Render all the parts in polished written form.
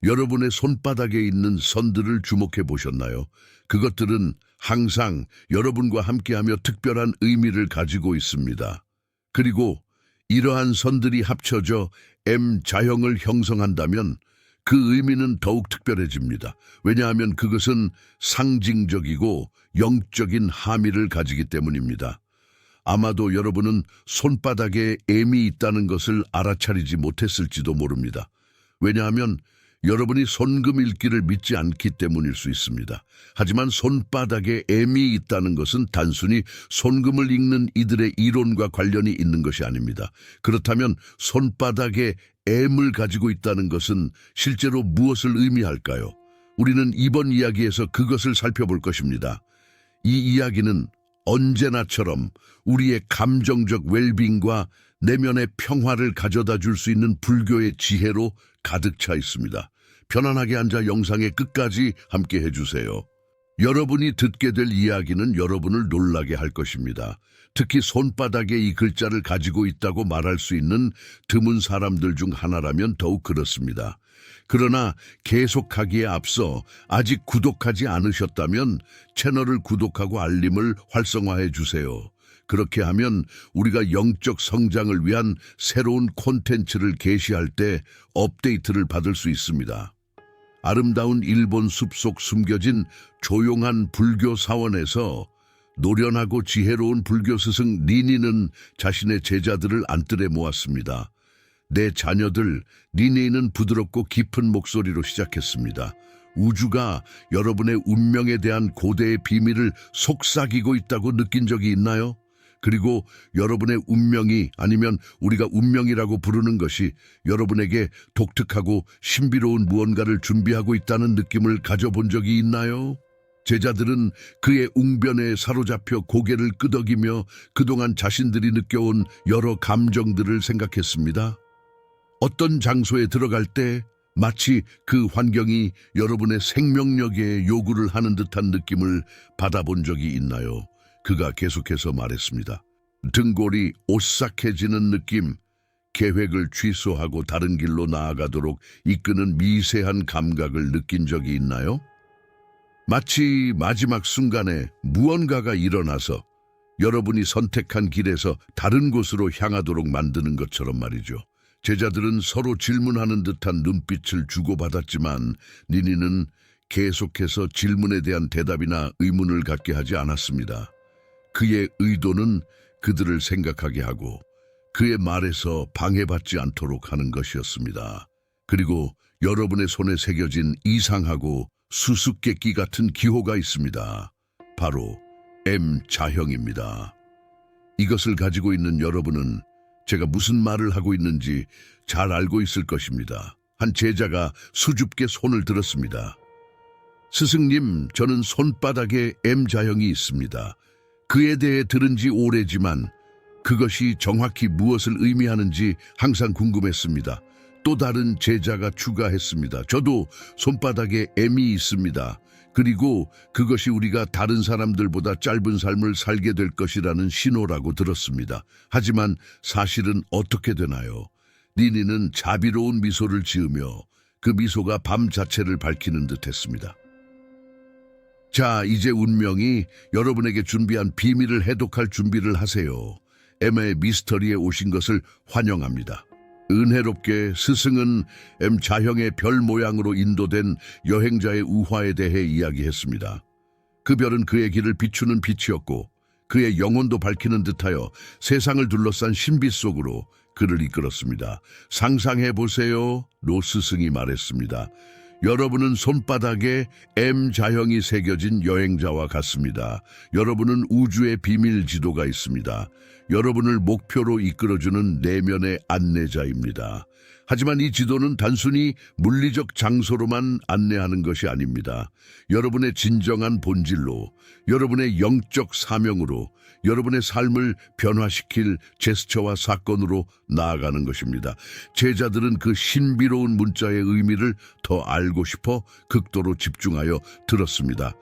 여러분의 손바닥에 있는 선들을 주목해 보셨나요? 그것들은 항상 여러분과 함께하며 특별한 의미를 가지고 있습니다. 그리고 이러한 선들이 합쳐져 M 자형을 형성한다면 그 의미는 더욱 특별해집니다. 왜냐하면 그것은 상징적이고 영적인 함의를 가지기 때문입니다. 아마도 여러분은 손바닥에 M이 있다는 것을 알아차리지 못했을지도 모릅니다. 왜냐하면 여러분이 손금 읽기를 믿지 않기 때문일 수 있습니다. 하지만 손바닥에 M이 있다는 것은 단순히 손금을 읽는 이들의 이론과 관련이 있는 것이 아닙니다. 그렇다면 손바닥에 M을 가지고 있다는 것은 실제로 무엇을 의미할까요? 우리는 이번 이야기에서 그것을 살펴볼 것입니다. 이 이야기는 언제나처럼 우리의 감정적 웰빙과 내면의 평화를 가져다 줄 수 있는 불교의 지혜로 가득 차 있습니다. 편안하게 앉아 영상의 끝까지 함께 해주세요. 여러분이 듣게 될 이야기는 여러분을 놀라게 할 것입니다. 특히 손바닥에 이 글자를 가지고 있다고 말할 수 있는 드문 사람들 중 하나라면 더욱 그렇습니다. 그러나 계속하기에 앞서 아직 구독하지 않으셨다면 채널을 구독하고 알림을 활성화해 주세요. 그렇게 하면 우리가 영적 성장을 위한 새로운 콘텐츠를 게시할 때 업데이트를 받을 수 있습니다. 아름다운 일본 숲속 숨겨진 조용한 불교 사원에서 노련하고 지혜로운 불교 스승 니니는 자신의 제자들을 안뜰에 모았습니다. 내 자녀들, 니니는 부드럽고 깊은 목소리로 시작했습니다. 우주가 여러분의 운명에 대한 고대의 비밀을 속삭이고 있다고 느낀 적이 있나요? 그리고 여러분의 운명이 아니면 우리가 운명이라고 부르는 것이 여러분에게 독특하고 신비로운 무언가를 준비하고 있다는 느낌을 가져본 적이 있나요? 제자들은 그의 웅변에 사로잡혀 고개를 끄덕이며 그동안 자신들이 느껴온 여러 감정들을 생각했습니다. 어떤 장소에 들어갈 때 마치 그 환경이 여러분의 생명력에 요구를 하는 듯한 느낌을 받아본 적이 있나요? 그가 계속해서 말했습니다. 등골이 오싹해지는 느낌, 계획을 취소하고 다른 길로 나아가도록 이끄는 미세한 감각을 느낀 적이 있나요? 마치 마지막 순간에 무언가가 일어나서 여러분이 선택한 길에서 다른 곳으로 향하도록 만드는 것처럼 말이죠. 제자들은 서로 질문하는 듯한 눈빛을 주고받았지만 니니는 계속해서 질문에 대한 대답이나 의문을 갖게 하지 않았습니다. 그의 의도는 그들을 생각하게 하고 그의 말에서 방해받지 않도록 하는 것이었습니다. 그리고 여러분의 손에 새겨진 이상하고 수수께끼 같은 기호가 있습니다. 바로 M 자형입니다. 이것을 가지고 있는 여러분은 제가 무슨 말을 하고 있는지 잘 알고 있을 것입니다. 한 제자가 수줍게 손을 들었습니다. 스승님, 저는 손바닥에 M 자형이 있습니다. 그에 대해 들은 지 오래지만 그것이 정확히 무엇을 의미하는지 항상 궁금했습니다. 또 다른 제자가 추가했습니다. 저도 손바닥에 M이 있습니다. 그리고 그것이 우리가 다른 사람들보다 짧은 삶을 살게 될 것이라는 신호라고 들었습니다. 하지만 사실은 어떻게 되나요? 니니는 자비로운 미소를 지으며 그 미소가 밤 자체를 밝히는 듯했습니다. 자, 이제 운명이 여러분에게 준비한 비밀을 해독할 준비를 하세요. M의 미스터리에 오신 것을 환영합니다. 은혜롭게 스승은 M 자형의 별 모양으로 인도된 여행자의 우화에 대해 이야기했습니다. 그 별은 그의 길을 비추는 빛이었고 그의 영혼도 밝히는 듯하여 세상을 둘러싼 신비 속으로 그를 이끌었습니다. 상상해보세요. 로 스승이 말했습니다. 여러분은 손바닥에 M 자형이 새겨진 여행자와 같습니다. 여러분은 우주의 비밀 지도가 있습니다. 여러분을 목표로 이끌어주는 내면의 안내자입니다. 하지만 이 지도는 단순히 물리적 장소로만 안내하는 것이 아닙니다. 여러분의 진정한 본질로, 여러분의 영적 사명으로, 여러분의 삶을 변화시킬 제스처와 사건으로 나아가는 것입니다. 제자들은 그 신비로운 문자의 의미를 더 알고 싶어 극도로 집중하여 들었습니다.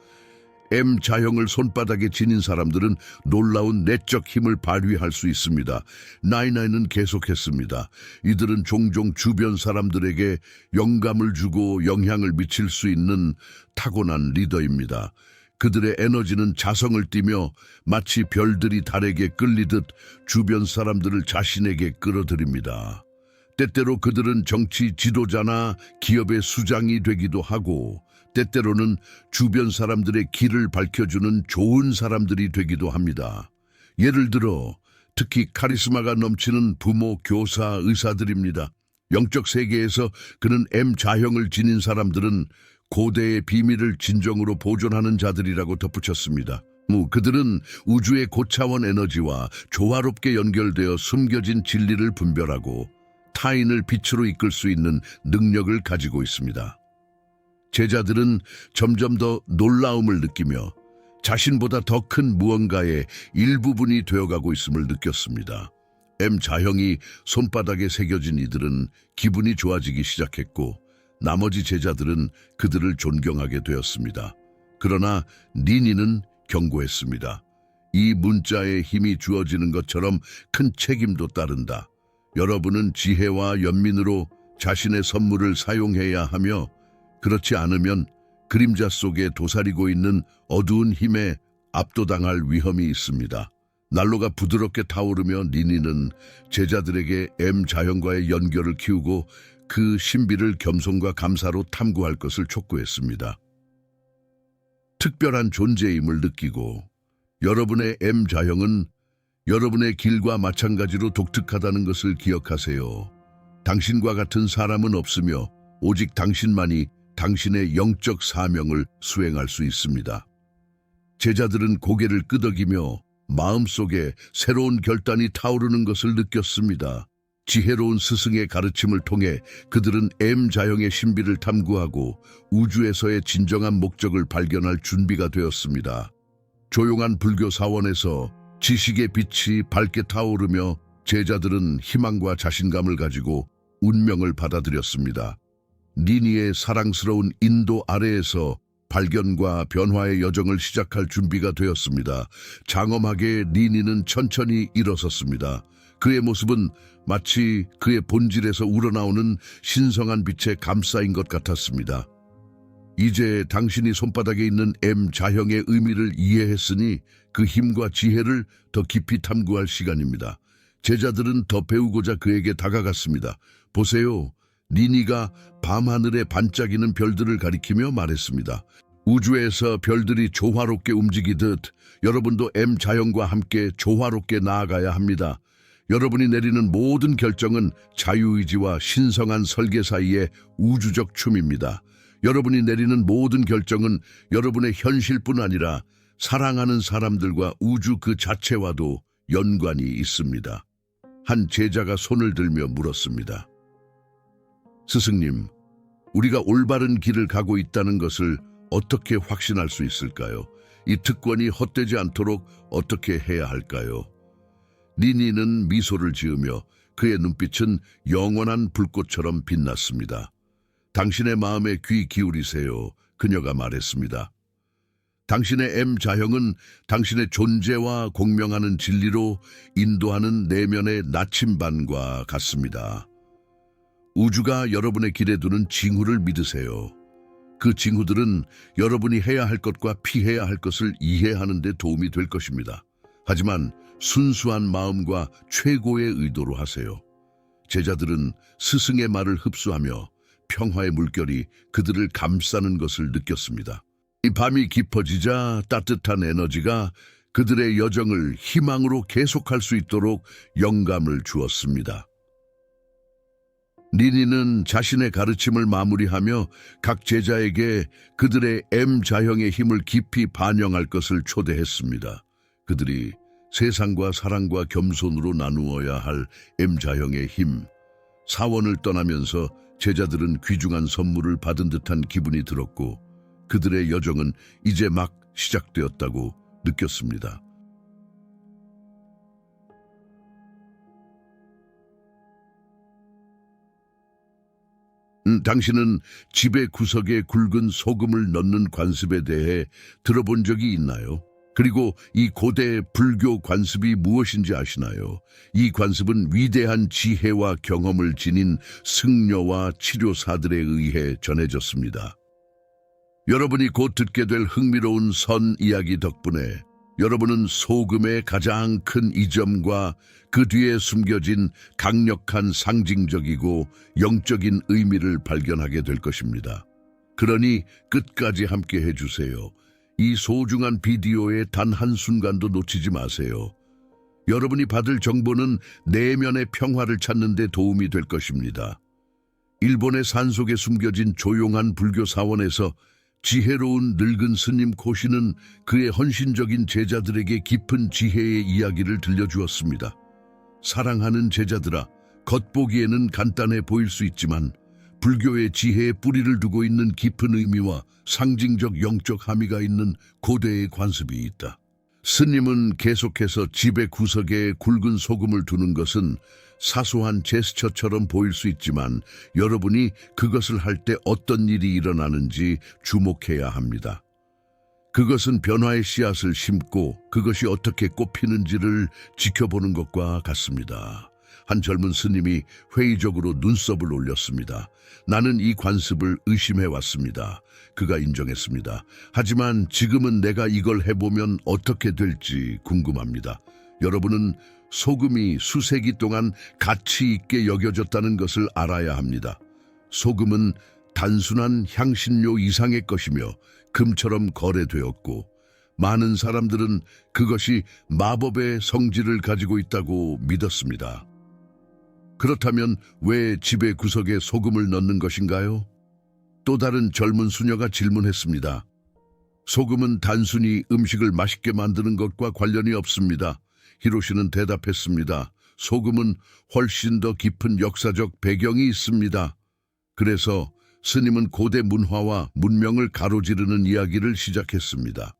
M 자형을 손바닥에 지닌 사람들은 놀라운 내적 힘을 발휘할 수 있습니다. 나이나이는 계속했습니다. 이들은 종종 주변 사람들에게 영감을 주고 영향을 미칠 수 있는 타고난 리더입니다. 그들의 에너지는 자성을 띠며 마치 별들이 달에게 끌리듯 주변 사람들을 자신에게 끌어들입니다. 때때로 그들은 정치 지도자나 기업의 수장이 되기도 하고 때때로는 주변 사람들의 길을 밝혀주는 좋은 사람들이 되기도 합니다. 예를 들어 특히 카리스마가 넘치는 부모, 교사, 의사들입니다. 영적 세계에서 그는 M 자형을 지닌 사람들은 고대의 비밀을 진정으로 보존하는 자들이라고 덧붙였습니다. 그들은 우주의 고차원 에너지와 조화롭게 연결되어 숨겨진 진리를 분별하고 타인을 빛으로 이끌 수 있는 능력을 가지고 있습니다. 제자들은 점점 더 놀라움을 느끼며 자신보다 더 큰 무언가의 일부분이 되어가고 있음을 느꼈습니다. M 자형이 손바닥에 새겨진 이들은 기분이 좋아지기 시작했고 나머지 제자들은 그들을 존경하게 되었습니다. 그러나 니니는 경고했습니다. 이 문자에 힘이 주어지는 것처럼 큰 책임도 따른다. 여러분은 지혜와 연민으로 자신의 선물을 사용해야 하며 그렇지 않으면 그림자 속에 도사리고 있는 어두운 힘에 압도당할 위험이 있습니다. 난로가 부드럽게 타오르며 니니는 제자들에게 M 자형과의 연결을 키우고 그 신비를 겸손과 감사로 탐구할 것을 촉구했습니다. 특별한 존재임을 느끼고 여러분의 M 자형은 여러분의 길과 마찬가지로 독특하다는 것을 기억하세요. 당신과 같은 사람은 없으며 오직 당신만이 당신의 영적 사명을 수행할 수 있습니다. 제자들은 고개를 끄덕이며 마음속에 새로운 결단이 타오르는 것을 느꼈습니다. 지혜로운 스승의 가르침을 통해 그들은 M 자형의 신비를 탐구하고 우주에서의 진정한 목적을 발견할 준비가 되었습니다. 조용한 불교 사원에서 지식의 빛이 밝게 타오르며 제자들은 희망과 자신감을 가지고 운명을 받아들였습니다. 니니의 사랑스러운 인도 아래에서 발견과 변화의 여정을 시작할 준비가 되었습니다. 장엄하게 니니는 천천히 일어섰습니다. 그의 모습은 마치 그의 본질에서 우러나오는 신성한 빛에 감싸인 것 같았습니다. 이제 당신이 손바닥에 있는 M 자형의 의미를 이해했으니 그 힘과 지혜를 더 깊이 탐구할 시간입니다. 제자들은 더 배우고자 그에게 다가갔습니다. 보세요. 니니가 밤하늘에 반짝이는 별들을 가리키며 말했습니다. 우주에서 별들이 조화롭게 움직이듯 여러분도 M 자형과 함께 조화롭게 나아가야 합니다. 여러분이 내리는 모든 결정은 자유의지와 신성한 설계 사이의 우주적 춤입니다. 여러분이 내리는 모든 결정은 여러분의 현실뿐 아니라 사랑하는 사람들과 우주 그 자체와도 연관이 있습니다. 한 제자가 손을 들며 물었습니다. 스승님, 우리가 올바른 길을 가고 있다는 것을 어떻게 확신할 수 있을까요? 이 특권이 헛되지 않도록 어떻게 해야 할까요? 니니는 미소를 지으며 그의 눈빛은 영원한 불꽃처럼 빛났습니다. 당신의 마음에 귀 기울이세요. 그녀가 말했습니다. 당신의 M 자형은 당신의 존재와 공명하는 진리로 인도하는 내면의 나침반과 같습니다. 우주가 여러분의 길에 두는 징후를 믿으세요. 그 징후들은 여러분이 해야 할 것과 피해야 할 것을 이해하는 데 도움이 될 것입니다. 하지만 순수한 마음과 최고의 의도로 하세요. 제자들은 스승의 말을 흡수하며 평화의 물결이 그들을 감싸는 것을 느꼈습니다. 이 밤이 깊어지자 따뜻한 에너지가 그들의 여정을 희망으로 계속할 수 있도록 영감을 주었습니다. 니니는 자신의 가르침을 마무리하며 각 제자에게 그들의 M 자형의 힘을 깊이 반영할 것을 초대했습니다. 그들이 세상과 사랑과 겸손으로 나누어야 할 M 자형의 힘, 사원을 떠나면서 제자들은 귀중한 선물을 받은 듯한 기분이 들었고 그들의 여정은 이제 막 시작되었다고 느꼈습니다. 당신은 집의 구석에 굵은 소금을 넣는 관습에 대해 들어본 적이 있나요? 그리고 이 고대 불교 관습이 무엇인지 아시나요? 이 관습은 위대한 지혜와 경험을 지닌 승려와 치료사들에 의해 전해졌습니다. 여러분이 곧 듣게 될 흥미로운 선 이야기 덕분에 여러분은 소금의 가장 큰 이점과 그 뒤에 숨겨진 강력한 상징적이고 영적인 의미를 발견하게 될 것입니다. 그러니 끝까지 함께 해주세요. 이 소중한 비디오의 단 한순간도 놓치지 마세요. 여러분이 받을 정보는 내면의 평화를 찾는 데 도움이 될 것입니다. 일본의 산속에 숨겨진 조용한 불교 사원에서 지혜로운 늙은 스님 코시는 그의 헌신적인 제자들에게 깊은 지혜의 이야기를 들려주었습니다. 사랑하는 제자들아, 겉보기에는 간단해 보일 수 있지만 불교의 지혜에 뿌리를 두고 있는 깊은 의미와 상징적 영적 함의가 있는 고대의 관습이 있다. 스님은 계속해서 집의 구석에 굵은 소금을 두는 것은 사소한 제스처처럼 보일 수 있지만 여러분이 그것을 할 때 어떤 일이 일어나는지 주목해야 합니다. 그것은 변화의 씨앗을 심고 그것이 어떻게 꽃피는지를 지켜보는 것과 같습니다. 한 젊은 스님이 회의적으로 눈썹을 올렸습니다. 나는 이 관습을 의심해왔습니다. 그가 인정했습니다. 하지만 지금은 내가 이걸 해보면 어떻게 될지 궁금합니다. 여러분은 소금이 수세기 동안 가치 있게 여겨졌다는 것을 알아야 합니다. 소금은 단순한 향신료 이상의 것이며 금처럼 거래되었고 많은 사람들은 그것이 마법의 성질을 가지고 있다고 믿었습니다. 그렇다면 왜 집의 구석에 소금을 넣는 것인가요? 또 다른 젊은 수녀가 질문했습니다. 소금은 단순히 음식을 맛있게 만드는 것과 관련이 없습니다. 히로시는 대답했습니다. 소금은 훨씬 더 깊은 역사적 배경이 있습니다. 그래서 스님은 고대 문화와 문명을 가로지르는 이야기를 시작했습니다.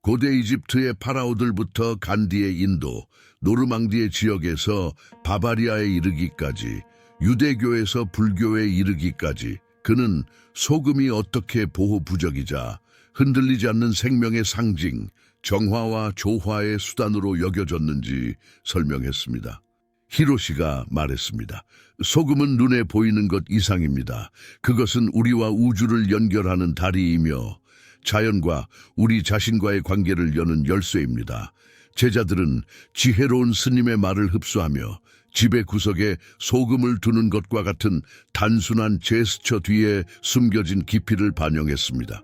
고대 이집트의 파라오들부터 간디의 인도, 노르망디의 지역에서 바바리아에 이르기까지, 유대교에서 불교에 이르기까지 그는 소금이 어떻게 보호부적이자 흔들리지 않는 생명의 상징, 정화와 조화의 수단으로 여겨졌는지 설명했습니다. 히로시가 말했습니다. 소금은 눈에 보이는 것 이상입니다. 그것은 우리와 우주를 연결하는 다리이며 자연과 우리 자신과의 관계를 여는 열쇠입니다. 제자들은 지혜로운 스님의 말을 흡수하며 집의 구석에 소금을 두는 것과 같은 단순한 제스처 뒤에 숨겨진 깊이를 반영했습니다.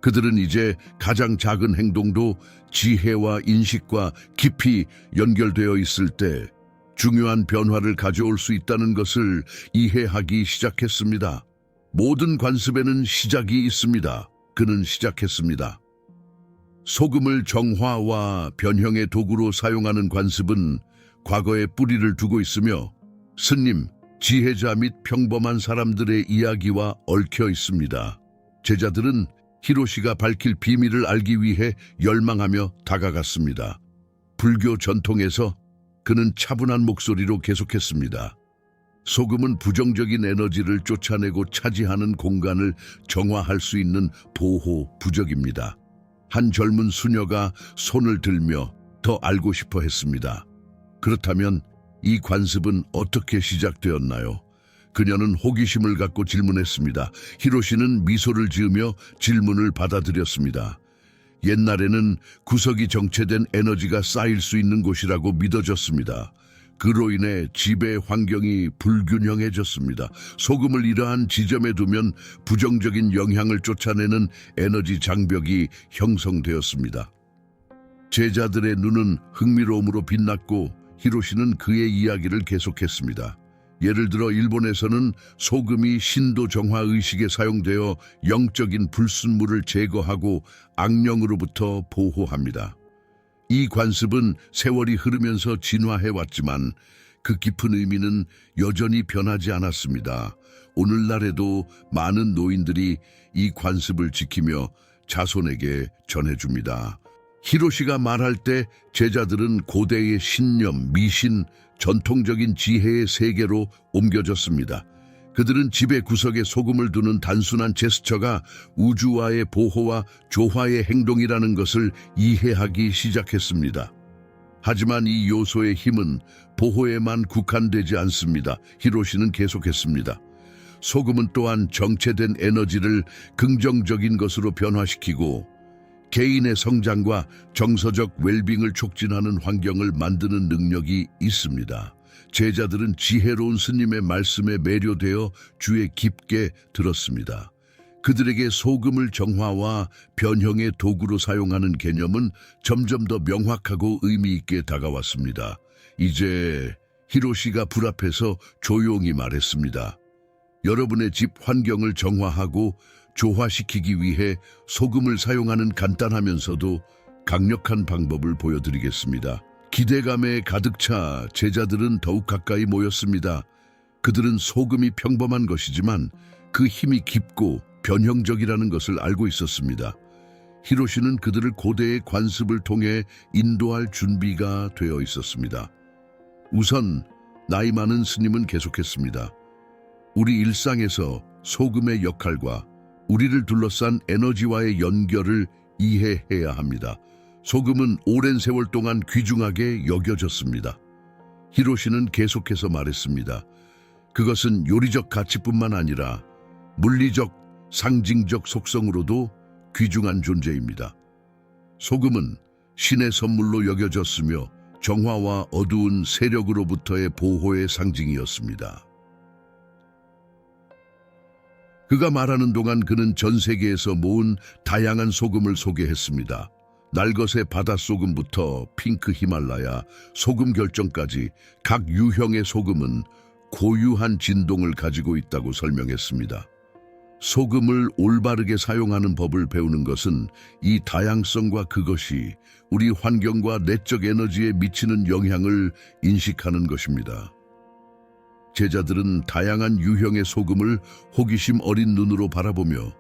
그들은 이제 가장 작은 행동도 지혜와 인식과 깊이 연결되어 있을 때 중요한 변화를 가져올 수 있다는 것을 이해하기 시작했습니다. 모든 관습에는 시작이 있습니다. 그는 시작했습니다. 소금을 정화와 변형의 도구로 사용하는 관습은 과거에 뿌리를 두고 있으며 스님, 지혜자 및 평범한 사람들의 이야기와 얽혀 있습니다. 제자들은 히로시가 밝힐 비밀을 알기 위해 열망하며 다가갔습니다. 불교 전통에서 그는 차분한 목소리로 계속했습니다. 소금은 부정적인 에너지를 쫓아내고 차지하는 공간을 정화할 수 있는 보호 부적입니다. 한 젊은 수녀가 손을 들며 더 알고 싶어 했습니다. 그렇다면 이 관습은 어떻게 시작되었나요? 그녀는 호기심을 갖고 질문했습니다. 히로시는 미소를 지으며 질문을 받아들였습니다. 옛날에는 구석이 정체된 에너지가 쌓일 수 있는 곳이라고 믿어졌습니다. 그로 인해 집의 환경이 불균형해졌습니다. 소금을 이러한 지점에 두면 부정적인 영향을 쫓아내는 에너지 장벽이 형성되었습니다. 제자들의 눈은 흥미로움으로 빛났고 히로시는 그의 이야기를 계속했습니다. 예를 들어 일본에서는 소금이 신도 정화 의식에 사용되어 영적인 불순물을 제거하고 악령으로부터 보호합니다. 이 관습은 세월이 흐르면서 진화해왔지만 그 깊은 의미는 여전히 변하지 않았습니다. 오늘날에도 많은 노인들이 이 관습을 지키며 자손에게 전해줍니다. 히로시가 말할 때 제자들은 고대의 신념, 미신, 전통적인 지혜의 세계로 옮겨졌습니다. 그들은 집의 구석에 소금을 두는 단순한 제스처가 우주와의 보호와 조화의 행동이라는 것을 이해하기 시작했습니다. 하지만 이 요소의 힘은 보호에만 국한되지 않습니다. 히로시는 계속했습니다. 소금은 또한 정체된 에너지를 긍정적인 것으로 변화시키고 개인의 성장과 정서적 웰빙을 촉진하는 환경을 만드는 능력이 있습니다. 제자들은 지혜로운 스님의 말씀에 매료되어 주에 깊게 들었습니다. 그들에게 소금을 정화와 변형의 도구로 사용하는 개념은 점점 더 명확하고 의미 있게 다가왔습니다. 이제 히로시가 불 앞에서 조용히 말했습니다. 여러분의 집 환경을 정화하고 조화시키기 위해 소금을 사용하는 간단하면서도 강력한 방법을 보여드리겠습니다. 기대감에 가득 차 제자들은 더욱 가까이 모였습니다. 그들은 소금이 평범한 것이지만 그 힘이 깊고 변형적이라는 것을 알고 있었습니다. 히로시는 그들을 고대의 관습을 통해 인도할 준비가 되어 있었습니다. 우선 나이 많은 스님은 계속했습니다. 우리 일상에서 소금의 역할과 우리를 둘러싼 에너지와의 연결을 이해해야 합니다. 소금은 오랜 세월 동안 귀중하게 여겨졌습니다. 히로시는 계속해서 말했습니다. 그것은 요리적 가치뿐만 아니라 물리적, 상징적 속성으로도 귀중한 존재입니다. 소금은 신의 선물로 여겨졌으며 정화와 어두운 세력으로부터의 보호의 상징이었습니다. 그가 말하는 동안 그는 전 세계에서 모은 다양한 소금을 소개했습니다. 날것의 바닷소금부터 핑크 히말라야, 소금 결정까지 각 유형의 소금은 고유한 진동을 가지고 있다고 설명했습니다. 소금을 올바르게 사용하는 법을 배우는 것은 이 다양성과 그것이 우리 환경과 내적 에너지에 미치는 영향을 인식하는 것입니다. 제자들은 다양한 유형의 소금을 호기심 어린 눈으로 바라보며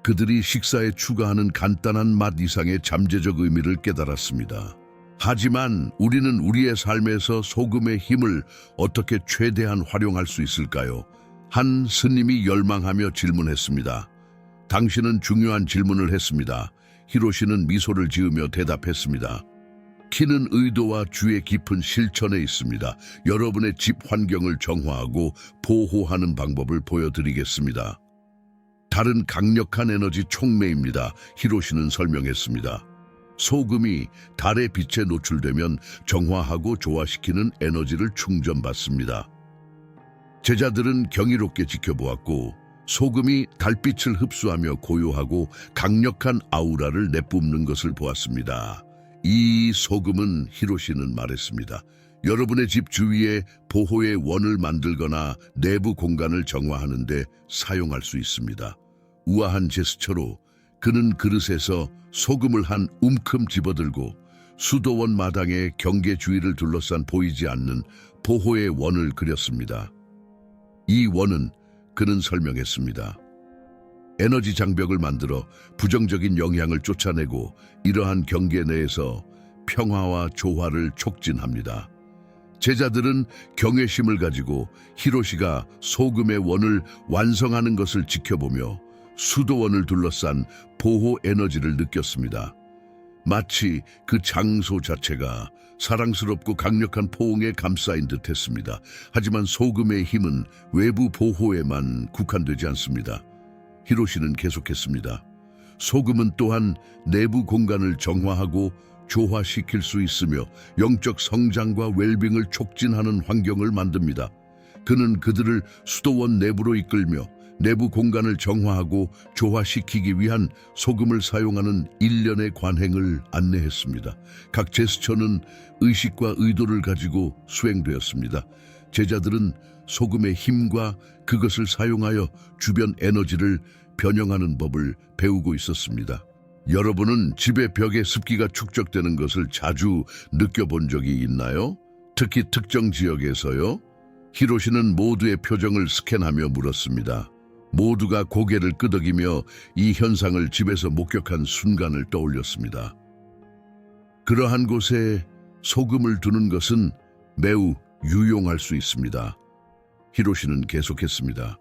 그들이 식사에 추가하는 간단한 맛 이상의 잠재적 의미를 깨달았습니다. 하지만 우리는 우리의 삶에서 소금의 힘을 어떻게 최대한 활용할 수 있을까요? 한 스님이 열망하며 질문했습니다. 당신은 중요한 질문을 했습니다. 히로시는 미소를 지으며 대답했습니다. 키는 의도와 주의 깊은 실천에 있습니다. 여러분의 집 환경을 정화하고 보호하는 방법을 보여드리겠습니다. 다른 강력한 에너지 촉매입니다. 히로시는 설명했습니다. 소금이 달의 빛에 노출되면 정화하고 조화시키는 에너지를 충전받습니다. 제자들은 경이롭게 지켜보았고 소금이 달빛을 흡수하며 고요하고 강력한 아우라를 내뿜는 것을 보았습니다. 이 소금은 히로시는 말했습니다. 여러분의 집 주위에 보호의 원을 만들거나 내부 공간을 정화하는 데 사용할 수 있습니다. 우아한 제스처로 그는 그릇에서 소금을 한 움큼 집어들고 수도원 마당의 경계 주위를 둘러싼 보이지 않는 보호의 원을 그렸습니다. 이 원은 그는 설명했습니다. 에너지 장벽을 만들어 부정적인 영향을 쫓아내고 이러한 경계 내에서 평화와 조화를 촉진합니다. 제자들은 경외심을 가지고 히로시가 소금의 원을 완성하는 것을 지켜보며 수도원을 둘러싼 보호 에너지를 느꼈습니다. 마치 그 장소 자체가 사랑스럽고 강력한 포옹에 감싸인 듯했습니다. 하지만 소금의 힘은 외부 보호에만 국한되지 않습니다. 히로시는 계속했습니다. 소금은 또한 내부 공간을 정화하고 조화시킬 수 있으며 영적 성장과 웰빙을 촉진하는 환경을 만듭니다. 그는 그들을 수도원 내부로 이끌며 내부 공간을 정화하고 조화시키기 위한 소금을 사용하는 일련의 관행을 안내했습니다. 각 제스처는 의식과 의도를 가지고 수행되었습니다. 제자들은 소금의 힘과 그것을 사용하여 주변 에너지를 변형하는 법을 배우고 있었습니다. 여러분은 집의 벽에 습기가 축적되는 것을 자주 느껴본 적이 있나요? 특히 특정 지역에서요? 히로시는 모두의 표정을 스캔하며 물었습니다. 모두가 고개를 끄덕이며 이 현상을 집에서 목격한 순간을 떠올렸습니다. 그러한 곳에 소금을 두는 것은 매우 유용할 수 있습니다. 히로시는 계속했습니다.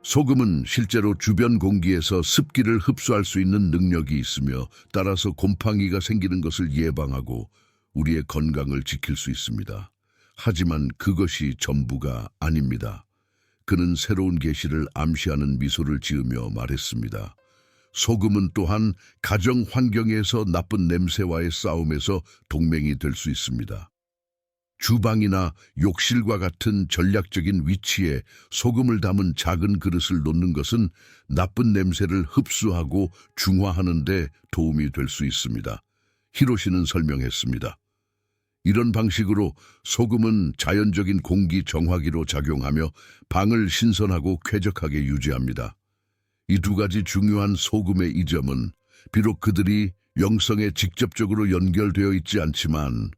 소금은 실제로 주변 공기에서 습기를 흡수할 수 있는 능력이 있으며 따라서 곰팡이가 생기는 것을 예방하고 우리의 건강을 지킬 수 있습니다. 하지만 그것이 전부가 아닙니다. 그는 새로운 계시를 암시하는 미소를 지으며 말했습니다. 소금은 또한 가정 환경에서 나쁜 냄새와의 싸움에서 동맹이 될 수 있습니다. 주방이나 욕실과 같은 전략적인 위치에 소금을 담은 작은 그릇을 놓는 것은 나쁜 냄새를 흡수하고 중화하는 데 도움이 될 수 있습니다. 히로시는 설명했습니다. 이런 방식으로 소금은 자연적인 공기 정화기로 작용하며 방을 신선하고 쾌적하게 유지합니다. 이 두 가지 중요한 소금의 이점은 비록 그들이 영성에 직접적으로 연결되어 있지 않지만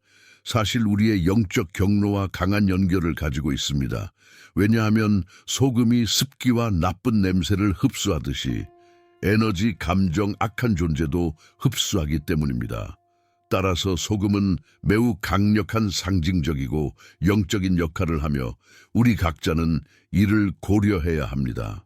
사실 우리의 영적 경로와 강한 연결을 가지고 있습니다. 왜냐하면 소금이 습기와 나쁜 냄새를 흡수하듯이 에너지, 감정, 악한 존재도 흡수하기 때문입니다. 따라서 소금은 매우 강력한 상징적이고 영적인 역할을 하며 우리 각자는 이를 고려해야 합니다.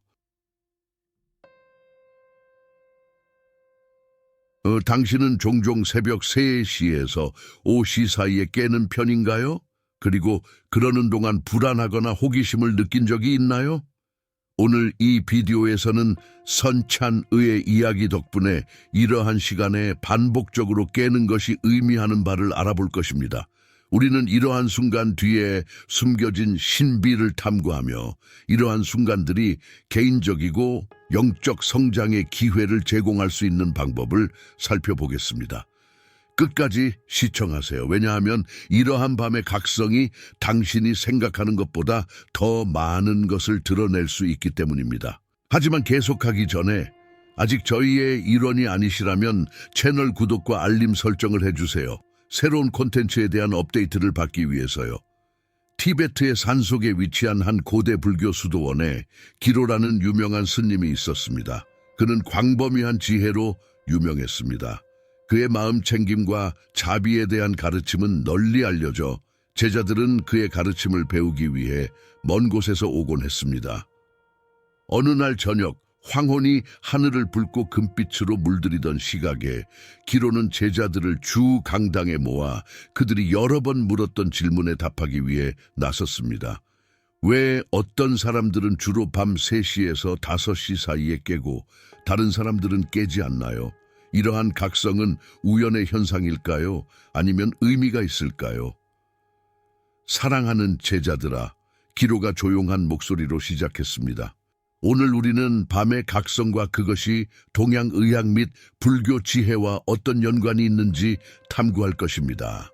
당신은 종종 새벽 3시에서 5시 사이에 깨는 편인가요? 그리고 그러는 동안 불안하거나 호기심을 느낀 적이 있나요? 오늘 이 비디오에서는 선찬의의 이야기 덕분에 이러한 시간에 반복적으로 깨는 것이 의미하는 바를 알아볼 것입니다. 우리는 이러한 순간 뒤에 숨겨진 신비를 탐구하며 이러한 순간들이 개인적이고 영적 성장의 기회를 제공할 수 있는 방법을 살펴보겠습니다. 끝까지 시청하세요. 왜냐하면 이러한 밤의 각성이 당신이 생각하는 것보다 더 많은 것을 드러낼 수 있기 때문입니다. 하지만 계속하기 전에 아직 저희의 일원이 아니시라면 채널 구독과 알림 설정을 해주세요. 새로운 콘텐츠에 대한 업데이트를 받기 위해서요. 티베트의 산속에 위치한 한 고대 불교 수도원에 기로라는 유명한 스님이 있었습니다. 그는 광범위한 지혜로 유명했습니다. 그의 마음 챙김과 자비에 대한 가르침은 널리 알려져 제자들은 그의 가르침을 배우기 위해 먼 곳에서 오곤 했습니다. 어느 날 저녁 황혼이 하늘을 붉고 금빛으로 물들이던 시각에 기로는 제자들을 주 강당에 모아 그들이 여러 번 물었던 질문에 답하기 위해 나섰습니다. 왜 어떤 사람들은 주로 밤 3시에서 5시 사이에 깨고 다른 사람들은 깨지 않나요? 이러한 각성은 우연의 현상일까요? 아니면 의미가 있을까요? 사랑하는 제자들아, 기로가 조용한 목소리로 시작했습니다. 오늘 우리는 밤의 각성과 그것이 동양의학 및 불교 지혜와 어떤 연관이 있는지 탐구할 것입니다.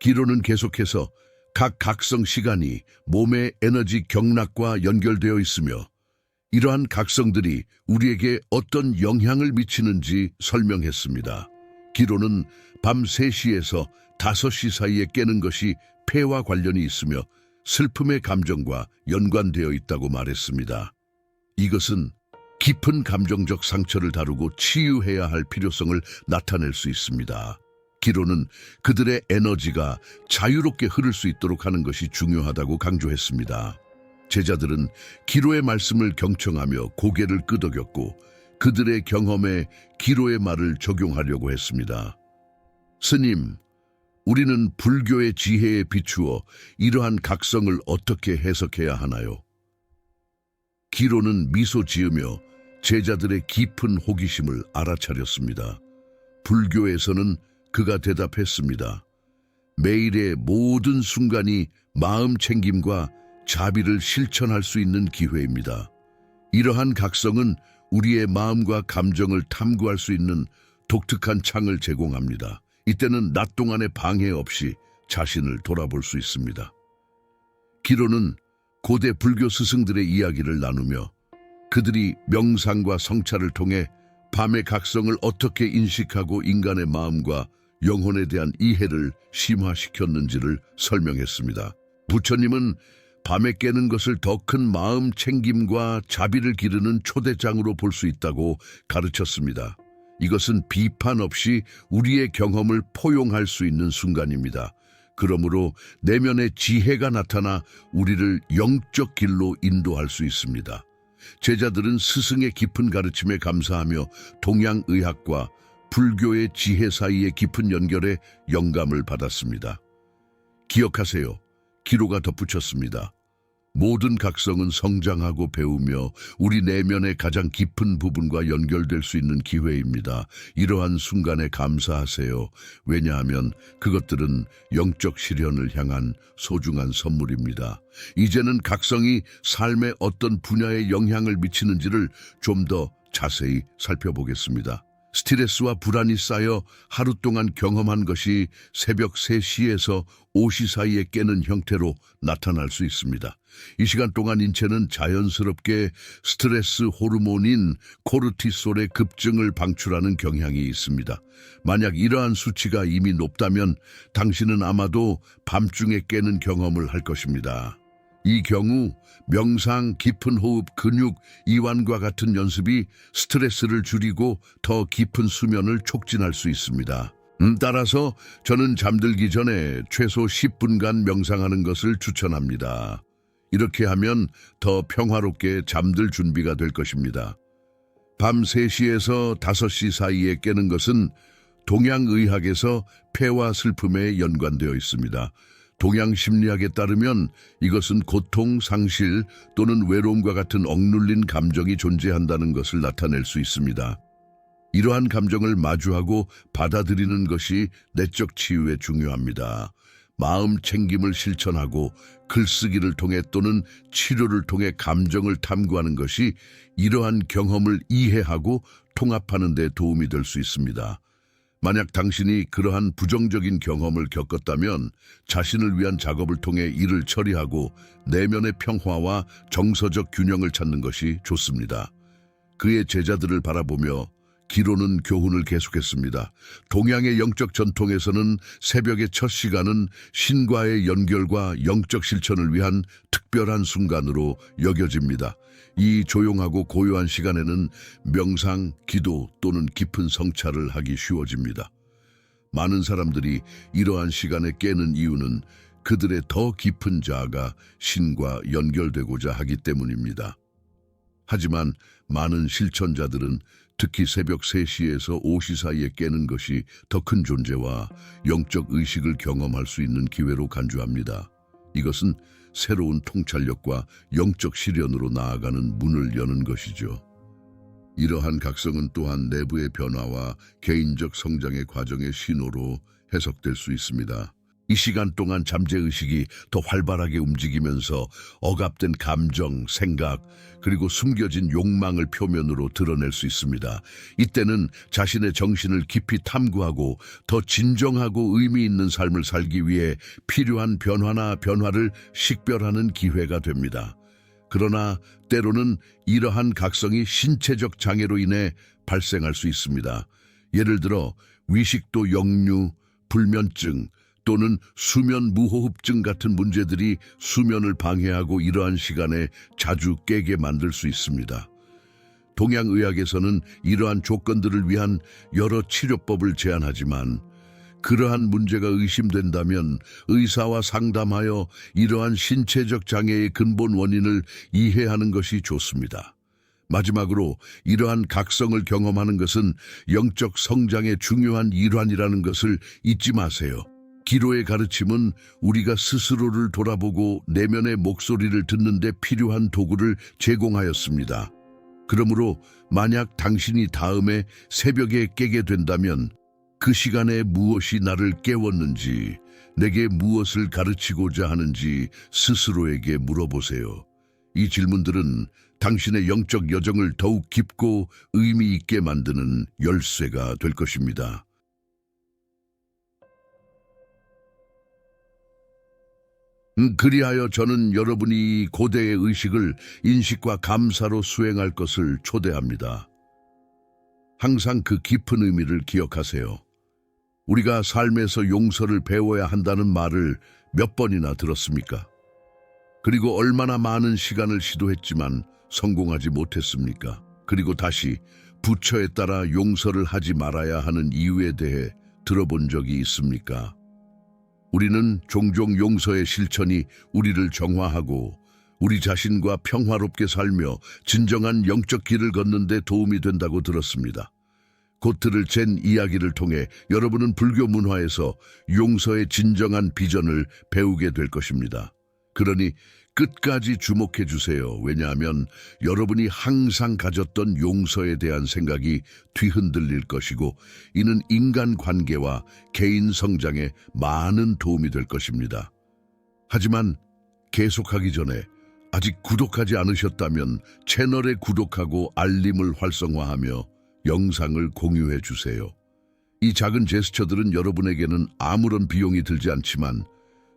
기로는 계속해서 각 각성 시간이 몸의 에너지 경락과 연결되어 있으며 이러한 각성들이 우리에게 어떤 영향을 미치는지 설명했습니다. 기로는 밤 3시에서 5시 사이에 깨는 것이 폐와 관련이 있으며 슬픔의 감정과 연관되어 있다고 말했습니다. 이것은 깊은 감정적 상처를 다루고 치유해야 할 필요성을 나타낼 수 있습니다. 기로는 그들의 에너지가 자유롭게 흐를 수 있도록 하는 것이 중요하다고 강조했습니다. 제자들은 기로의 말씀을 경청하며 고개를 끄덕였고 그들의 경험에 기로의 말을 적용하려고 했습니다. 스님, 우리는 불교의 지혜에 비추어 이러한 각성을 어떻게 해석해야 하나요? 기로는 미소 지으며 제자들의 깊은 호기심을 알아차렸습니다. 불교에서는 그가 대답했습니다. 매일의 모든 순간이 마음 챙김과 자비를 실천할 수 있는 기회입니다. 이러한 각성은 우리의 마음과 감정을 탐구할 수 있는 독특한 창을 제공합니다. 이때는 낮 동안의 방해 없이 자신을 돌아볼 수 있습니다. 기로는 고대 불교 스승들의 이야기를 나누며 그들이 명상과 성찰을 통해 밤의 각성을 어떻게 인식하고 인간의 마음과 영혼에 대한 이해를 심화시켰는지를 설명했습니다. 부처님은 밤에 깨는 것을 더 큰 마음 챙김과 자비를 기르는 초대장으로 볼 수 있다고 가르쳤습니다. 이것은 비판 없이 우리의 경험을 포용할 수 있는 순간입니다. 그러므로 내면의 지혜가 나타나 우리를 영적 길로 인도할 수 있습니다. 제자들은 스승의 깊은 가르침에 감사하며 동양의학과 불교의 지혜 사이의 깊은 연결에 영감을 받았습니다. 기억하세요. 기로가 덧붙였습니다. 모든 각성은 성장하고 배우며 우리 내면의 가장 깊은 부분과 연결될 수 있는 기회입니다. 이러한 순간에 감사하세요. 왜냐하면 그것들은 영적 실현을 향한 소중한 선물입니다. 이제는 각성이 삶의 어떤 분야에 영향을 미치는지를 좀 더 자세히 살펴보겠습니다. 스트레스와 불안이 쌓여 하루 동안 경험한 것이 새벽 3시에서 5시 사이에 깨는 형태로 나타날 수 있습니다. 이 시간 동안 인체는 자연스럽게 스트레스 호르몬인 코르티솔의 급증을 방출하는 경향이 있습니다. 만약 이러한 수치가 이미 높다면 당신은 아마도 밤중에 깨는 경험을 할 것입니다. 이 경우 명상, 깊은 호흡, 근육, 이완과 같은 연습이 스트레스를 줄이고 더 깊은 수면을 촉진할 수 있습니다. 따라서 저는 잠들기 전에 최소 10분간 명상하는 것을 추천합니다. 이렇게 하면 더 평화롭게 잠들 준비가 될 것입니다. 밤 3시에서 5시 사이에 깨는 것은 동양의학에서 폐와 슬픔에 연관되어 있습니다. 동양심리학에 따르면 이것은 고통, 상실 또는 외로움과 같은 억눌린 감정이 존재한다는 것을 나타낼 수 있습니다. 이러한 감정을 마주하고 받아들이는 것이 내적 치유에 중요합니다. 마음 챙김을 실천하고 글쓰기를 통해 또는 치료를 통해 감정을 탐구하는 것이 이러한 경험을 이해하고 통합하는 데 도움이 될 수 있습니다. 만약 당신이 그러한 부정적인 경험을 겪었다면 자신을 위한 작업을 통해 이를 처리하고 내면의 평화와 정서적 균형을 찾는 것이 좋습니다. 그의 제자들을 바라보며 기로는 교훈을 계속했습니다. 동양의 영적 전통에서는 새벽의 첫 시간은 신과의 연결과 영적 실천을 위한 특별한 순간으로 여겨집니다. 이 조용하고 고요한 시간에는 명상, 기도 또는 깊은 성찰을 하기 쉬워집니다. 많은 사람들이 이러한 시간에 깨는 이유는 그들의 더 깊은 자아가 신과 연결되고자 하기 때문입니다. 하지만 많은 실천자들은 특히 새벽 3시에서 5시 사이에 깨는 것이 더 큰 존재와 영적 의식을 경험할 수 있는 기회로 간주합니다. 이것은 새로운 통찰력과 영적 실현으로 나아가는 문을 여는 것이죠. 이러한 각성은 또한 내부의 변화와 개인적 성장의 과정의 신호로 해석될 수 있습니다. 이 시간 동안 잠재의식이 더 활발하게 움직이면서 억압된 감정, 생각, 그리고 숨겨진 욕망을 표면으로 드러낼 수 있습니다. 이때는 자신의 정신을 깊이 탐구하고 더 진정하고 의미 있는 삶을 살기 위해 필요한 변화를 식별하는 기회가 됩니다. 그러나 때로는 이러한 각성이 신체적 장애로 인해 발생할 수 있습니다. 예를 들어 위식도 역류, 불면증, 또는 수면 무호흡증 같은 문제들이 수면을 방해하고 이러한 시간에 자주 깨게 만들 수 있습니다. 동양의학에서는 이러한 조건들을 위한 여러 치료법을 제안하지만 그러한 문제가 의심된다면 의사와 상담하여 이러한 신체적 장애의 근본 원인을 이해하는 것이 좋습니다. 마지막으로 이러한 각성을 경험하는 것은 영적 성장의 중요한 일환이라는 것을 잊지 마세요. 기로의 가르침은 우리가 스스로를 돌아보고 내면의 목소리를 듣는 데 필요한 도구를 제공하였습니다. 그러므로 만약 당신이 다음에 새벽에 깨게 된다면 그 시간에 무엇이 나를 깨웠는지, 내게 무엇을 가르치고자 하는지 스스로에게 물어보세요. 이 질문들은 당신의 영적 여정을 더욱 깊고 의미 있게 만드는 열쇠가 될 것입니다. 그리하여 저는 여러분이 고대의 의식을 인식과 감사로 수행할 것을 초대합니다. 항상 그 깊은 의미를 기억하세요. 우리가 삶에서 용서를 배워야 한다는 말을 몇 번이나 들었습니까? 그리고 얼마나 많은 시간을 시도했지만 성공하지 못했습니까? 그리고 다시 부처에 따라 용서를 하지 말아야 하는 이유에 대해 들어본 적이 있습니까? 우리는 종종 용서의 실천이 우리를 정화하고 우리 자신과 평화롭게 살며 진정한 영적 길을 걷는 데 도움이 된다고 들었습니다. 곧 들을 젠 이야기를 통해 여러분은 불교 문화에서 용서의 진정한 비전을 배우게 될 것입니다. 그러니 끝까지 주목해 주세요. 왜냐하면 여러분이 항상 가졌던 용서에 대한 생각이 뒤흔들릴 것이고 이는 인간관계와 개인 성장에 많은 도움이 될 것입니다. 하지만 계속하기 전에 아직 구독하지 않으셨다면 채널에 구독하고 알림을 활성화하며 영상을 공유해 주세요. 이 작은 제스처들은 여러분에게는 아무런 비용이 들지 않지만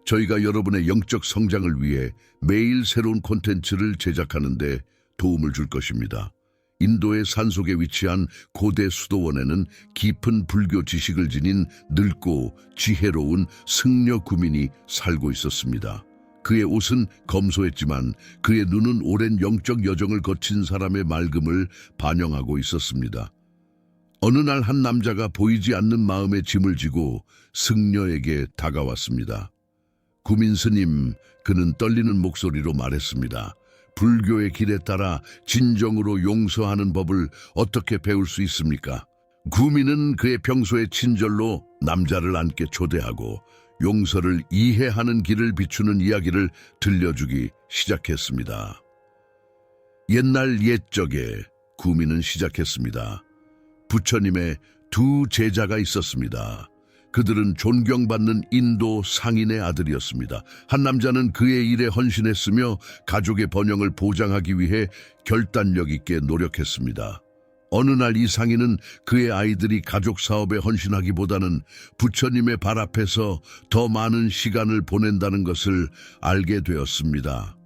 저희가 여러분의 영적 성장을 위해 매일 새로운 콘텐츠를 제작하는 데 도움을 줄 것입니다. 인도의 산속에 위치한 고대 수도원에는 깊은 불교 지식을 지닌 늙고 지혜로운 승려 구민이 살고 있었습니다. 그의 옷은 검소했지만 그의 눈은 오랜 영적 여정을 거친 사람의 맑음을 반영하고 있었습니다. 어느 날 한 남자가 보이지 않는 마음의 짐을 지고 승려에게 다가왔습니다. 구민 스님, 그는 떨리는 목소리로 말했습니다. 불교의 길에 따라 진정으로 용서하는 법을 어떻게 배울 수 있습니까? 구민은 그의 평소의 친절로 남자를 앉게 초대하고 용서를 이해하는 길을 비추는 이야기를 들려주기 시작했습니다. 옛날 옛적에 구민은 시작했습니다. 부처님의 두 제자가 있었습니다. 그들은 존경받는 인도 상인의 아들이었습니다. 한 남자는 그의 일에 헌신했으며 가족의 번영을 보장하기 위해 결단력 있게 노력했습니다. 어느 날 이 상인은 그의 아이들이 가족 사업에 헌신하기보다는 부처님의 발 앞에서 더 많은 시간을 보낸다는 것을 알게 되었습니다.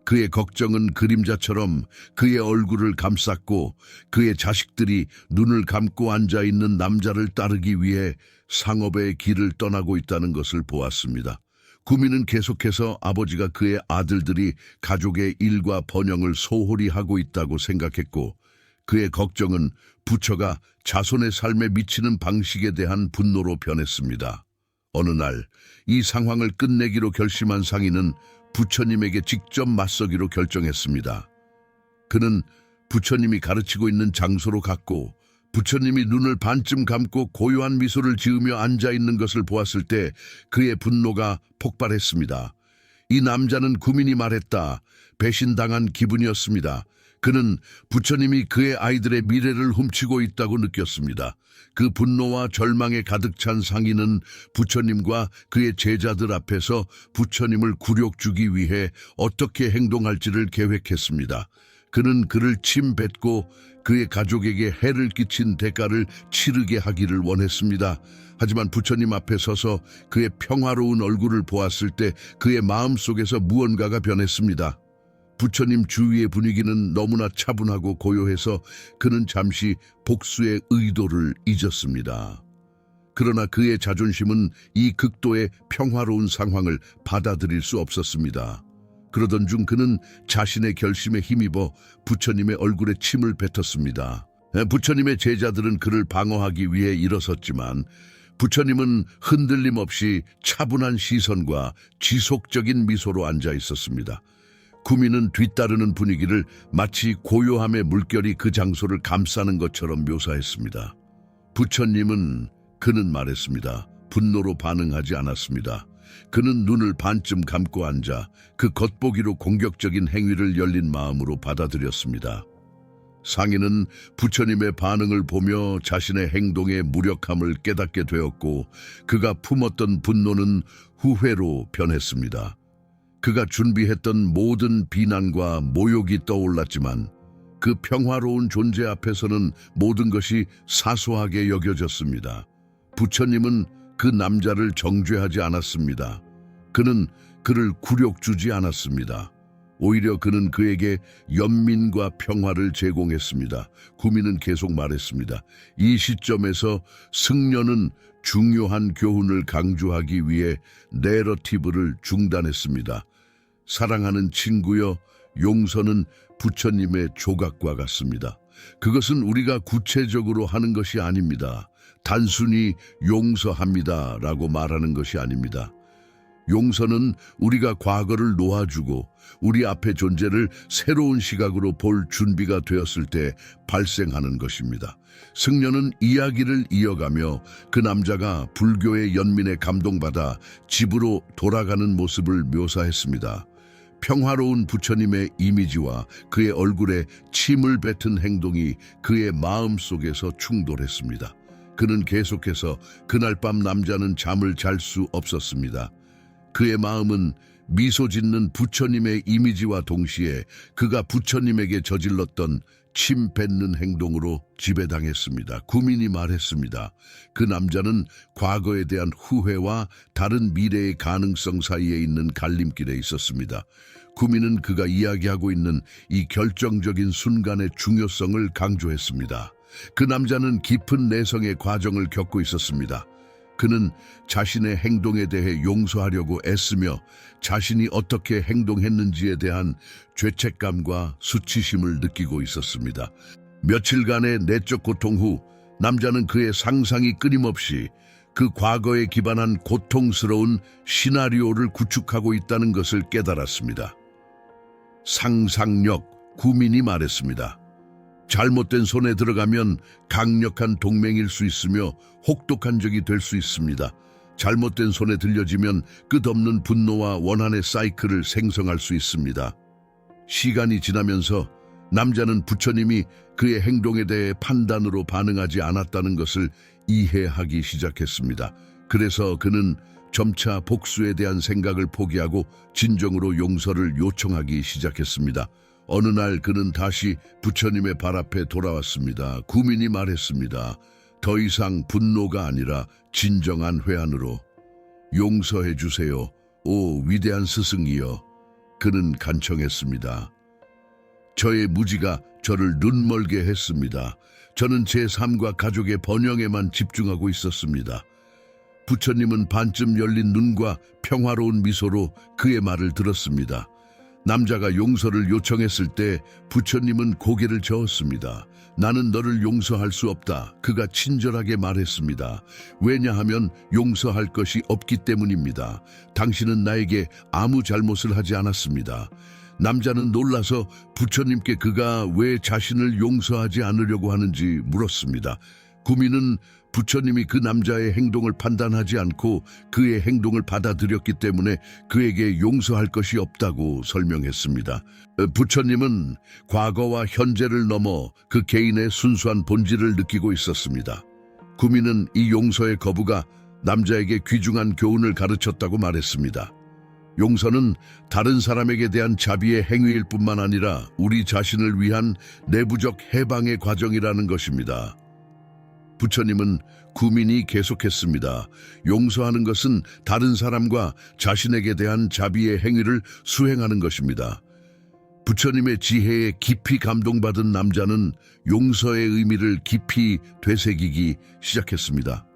그의 걱정은 그림자처럼 그의 얼굴을 감쌌고 그의 자식들이 눈을 감고 앉아있는 남자를 따르기 위해 상업의 길을 떠나고 있다는 것을 보았습니다. 구민은 계속해서 아버지가 그의 아들들이 가족의 일과 번영을 소홀히 하고 있다고 생각했고 그의 걱정은 부처가 자손의 삶에 미치는 방식에 대한 분노로 변했습니다. 어느 날 이 상황을 끝내기로 결심한 상인은 부처님에게 직접 맞서기로 결정했습니다. 그는 부처님이 가르치고 있는 장소로 갔고 부처님이 눈을 반쯤 감고 고요한 미소를 지으며 앉아있는 것을 보았을 때 그의 분노가 폭발했습니다. 이 남자는 구민이 말했다. 배신당한 기분이었습니다. 그는 부처님이 그의 아이들의 미래를 훔치고 있다고 느꼈습니다. 그 분노와 절망에 가득 찬 상인은 부처님과 그의 제자들 앞에서 부처님을 굴욕 주기 위해 어떻게 행동할지를 계획했습니다. 그는 그를 침뱉고 그의 가족에게 해를 끼친 대가를 치르게 하기를 원했습니다. 하지만 부처님 앞에 서서 그의 평화로운 얼굴을 보았을 때 그의 마음속에서 무언가가 변했습니다. 부처님 주위의 분위기는 너무나 차분하고 고요해서 그는 잠시 복수의 의도를 잊었습니다. 그러나 그의 자존심은 이 극도의 평화로운 상황을 받아들일 수 없었습니다. 그러던 중 그는 자신의 결심에 힘입어 부처님의 얼굴에 침을 뱉었습니다. 부처님의 제자들은 그를 방어하기 위해 일어섰지만 부처님은 흔들림 없이 차분한 시선과 지속적인 미소로 앉아 있었습니다. 구민은 뒤따르는 분위기를 마치 고요함의 물결이 그 장소를 감싸는 것처럼 묘사했습니다. 부처님은 그는 말했습니다. 분노로 반응하지 않았습니다. 그는 눈을 반쯤 감고 앉아 그 겉보기로 공격적인 행위를 열린 마음으로 받아들였습니다. 상인은 부처님의 반응을 보며 자신의 행동의 무력함을 깨닫게 되었고 그가 품었던 분노는 후회로 변했습니다. 그가 준비했던 모든 비난과 모욕이 떠올랐지만 그 평화로운 존재 앞에서는 모든 것이 사소하게 여겨졌습니다. 부처님은 그 남자를 정죄하지 않았습니다. 그는 그를 굴욕 주지 않았습니다. 오히려 그는 그에게 연민과 평화를 제공했습니다. 구민은 계속 말했습니다. 이 시점에서 승려는 중요한 교훈을 강조하기 위해 내러티브를 중단했습니다. 사랑하는 친구여, 용서는 부처님의 조각과 같습니다. 그것은 우리가 구체적으로 하는 것이 아닙니다. 단순히 용서합니다라고 말하는 것이 아닙니다. 용서는 우리가 과거를 놓아주고 우리 앞의 존재를 새로운 시각으로 볼 준비가 되었을 때 발생하는 것입니다. 승려는 이야기를 이어가며 그 남자가 불교의 연민에 감동받아 집으로 돌아가는 모습을 묘사했습니다. 평화로운 부처님의 이미지와 그의 얼굴에 침을 뱉은 행동이 그의 마음 속에서 충돌했습니다. 그는 계속해서 그날 밤 남자는 잠을 잘 수 없었습니다. 그의 마음은 미소 짓는 부처님의 이미지와 동시에 그가 부처님에게 저질렀던 침 뱉는 행동으로 지배당했습니다. 구민이 말했습니다. 그 남자는 과거에 대한 후회와 다른 미래의 가능성 사이에 있는 갈림길에 있었습니다. 구민은 그가 이야기하고 있는 이 결정적인 순간의 중요성을 강조했습니다. 그 남자는 깊은 내성의 과정을 겪고 있었습니다. 그는 자신의 행동에 대해 용서하려고 애쓰며 자신이 어떻게 행동했는지에 대한 죄책감과 수치심을 느끼고 있었습니다. 며칠간의 내적 고통 후 남자는 그의 상상이 끊임없이 그 과거에 기반한 고통스러운 시나리오를 구축하고 있다는 것을 깨달았습니다. 상상력, 구민이 말했습니다. 잘못된 손에 들어가면 강력한 동맹일 수 있으며 혹독한 적이 될 수 있습니다. 잘못된 손에 들려지면 끝없는 분노와 원한의 사이클을 생성할 수 있습니다. 시간이 지나면서 남자는 부처님이 그의 행동에 대해 판단으로 반응하지 않았다는 것을 이해하기 시작했습니다. 그래서 그는 점차 복수에 대한 생각을 포기하고 진정으로 용서를 요청하기 시작했습니다. 어느 날 그는 다시 부처님의 발 앞에 돌아왔습니다. 구민이 말했습니다. 더 이상 분노가 아니라 진정한 회한으로 용서해 주세요. 오 위대한 스승이여. 그는 간청했습니다. 저의 무지가 저를 눈멀게 했습니다. 저는 제 삶과 가족의 번영에만 집중하고 있었습니다. 부처님은 반쯤 열린 눈과 평화로운 미소로 그의 말을 들었습니다. 남자가 용서를 요청했을 때 부처님은 고개를 저었습니다. 나는 너를 용서할 수 없다. 그가 친절하게 말했습니다. 왜냐하면 용서할 것이 없기 때문입니다. 당신은 나에게 아무 잘못을 하지 않았습니다. 남자는 놀라서 부처님께 그가 왜 자신을 용서하지 않으려고 하는지 물었습니다. 구민은 부처님이 그 남자의 행동을 판단하지 않고 그의 행동을 받아들였기 때문에 그에게 용서할 것이 없다고 설명했습니다. 부처님은 과거와 현재를 넘어 그 개인의 순수한 본질을 느끼고 있었습니다. 구민은 이 용서의 거부가 남자에게 귀중한 교훈을 가르쳤다고 말했습니다. 용서는 다른 사람에게 대한 자비의 행위일 뿐만 아니라 우리 자신을 위한 내부적 해방의 과정이라는 것입니다. 부처님은 구민이 계속했습니다. 용서하는 것은 다른 사람과 자신에게 대한 자비의 행위를 수행하는 것입니다. 부처님의 지혜에 깊이 감동받은 남자는 용서의 의미를 깊이 되새기기 시작했습니다.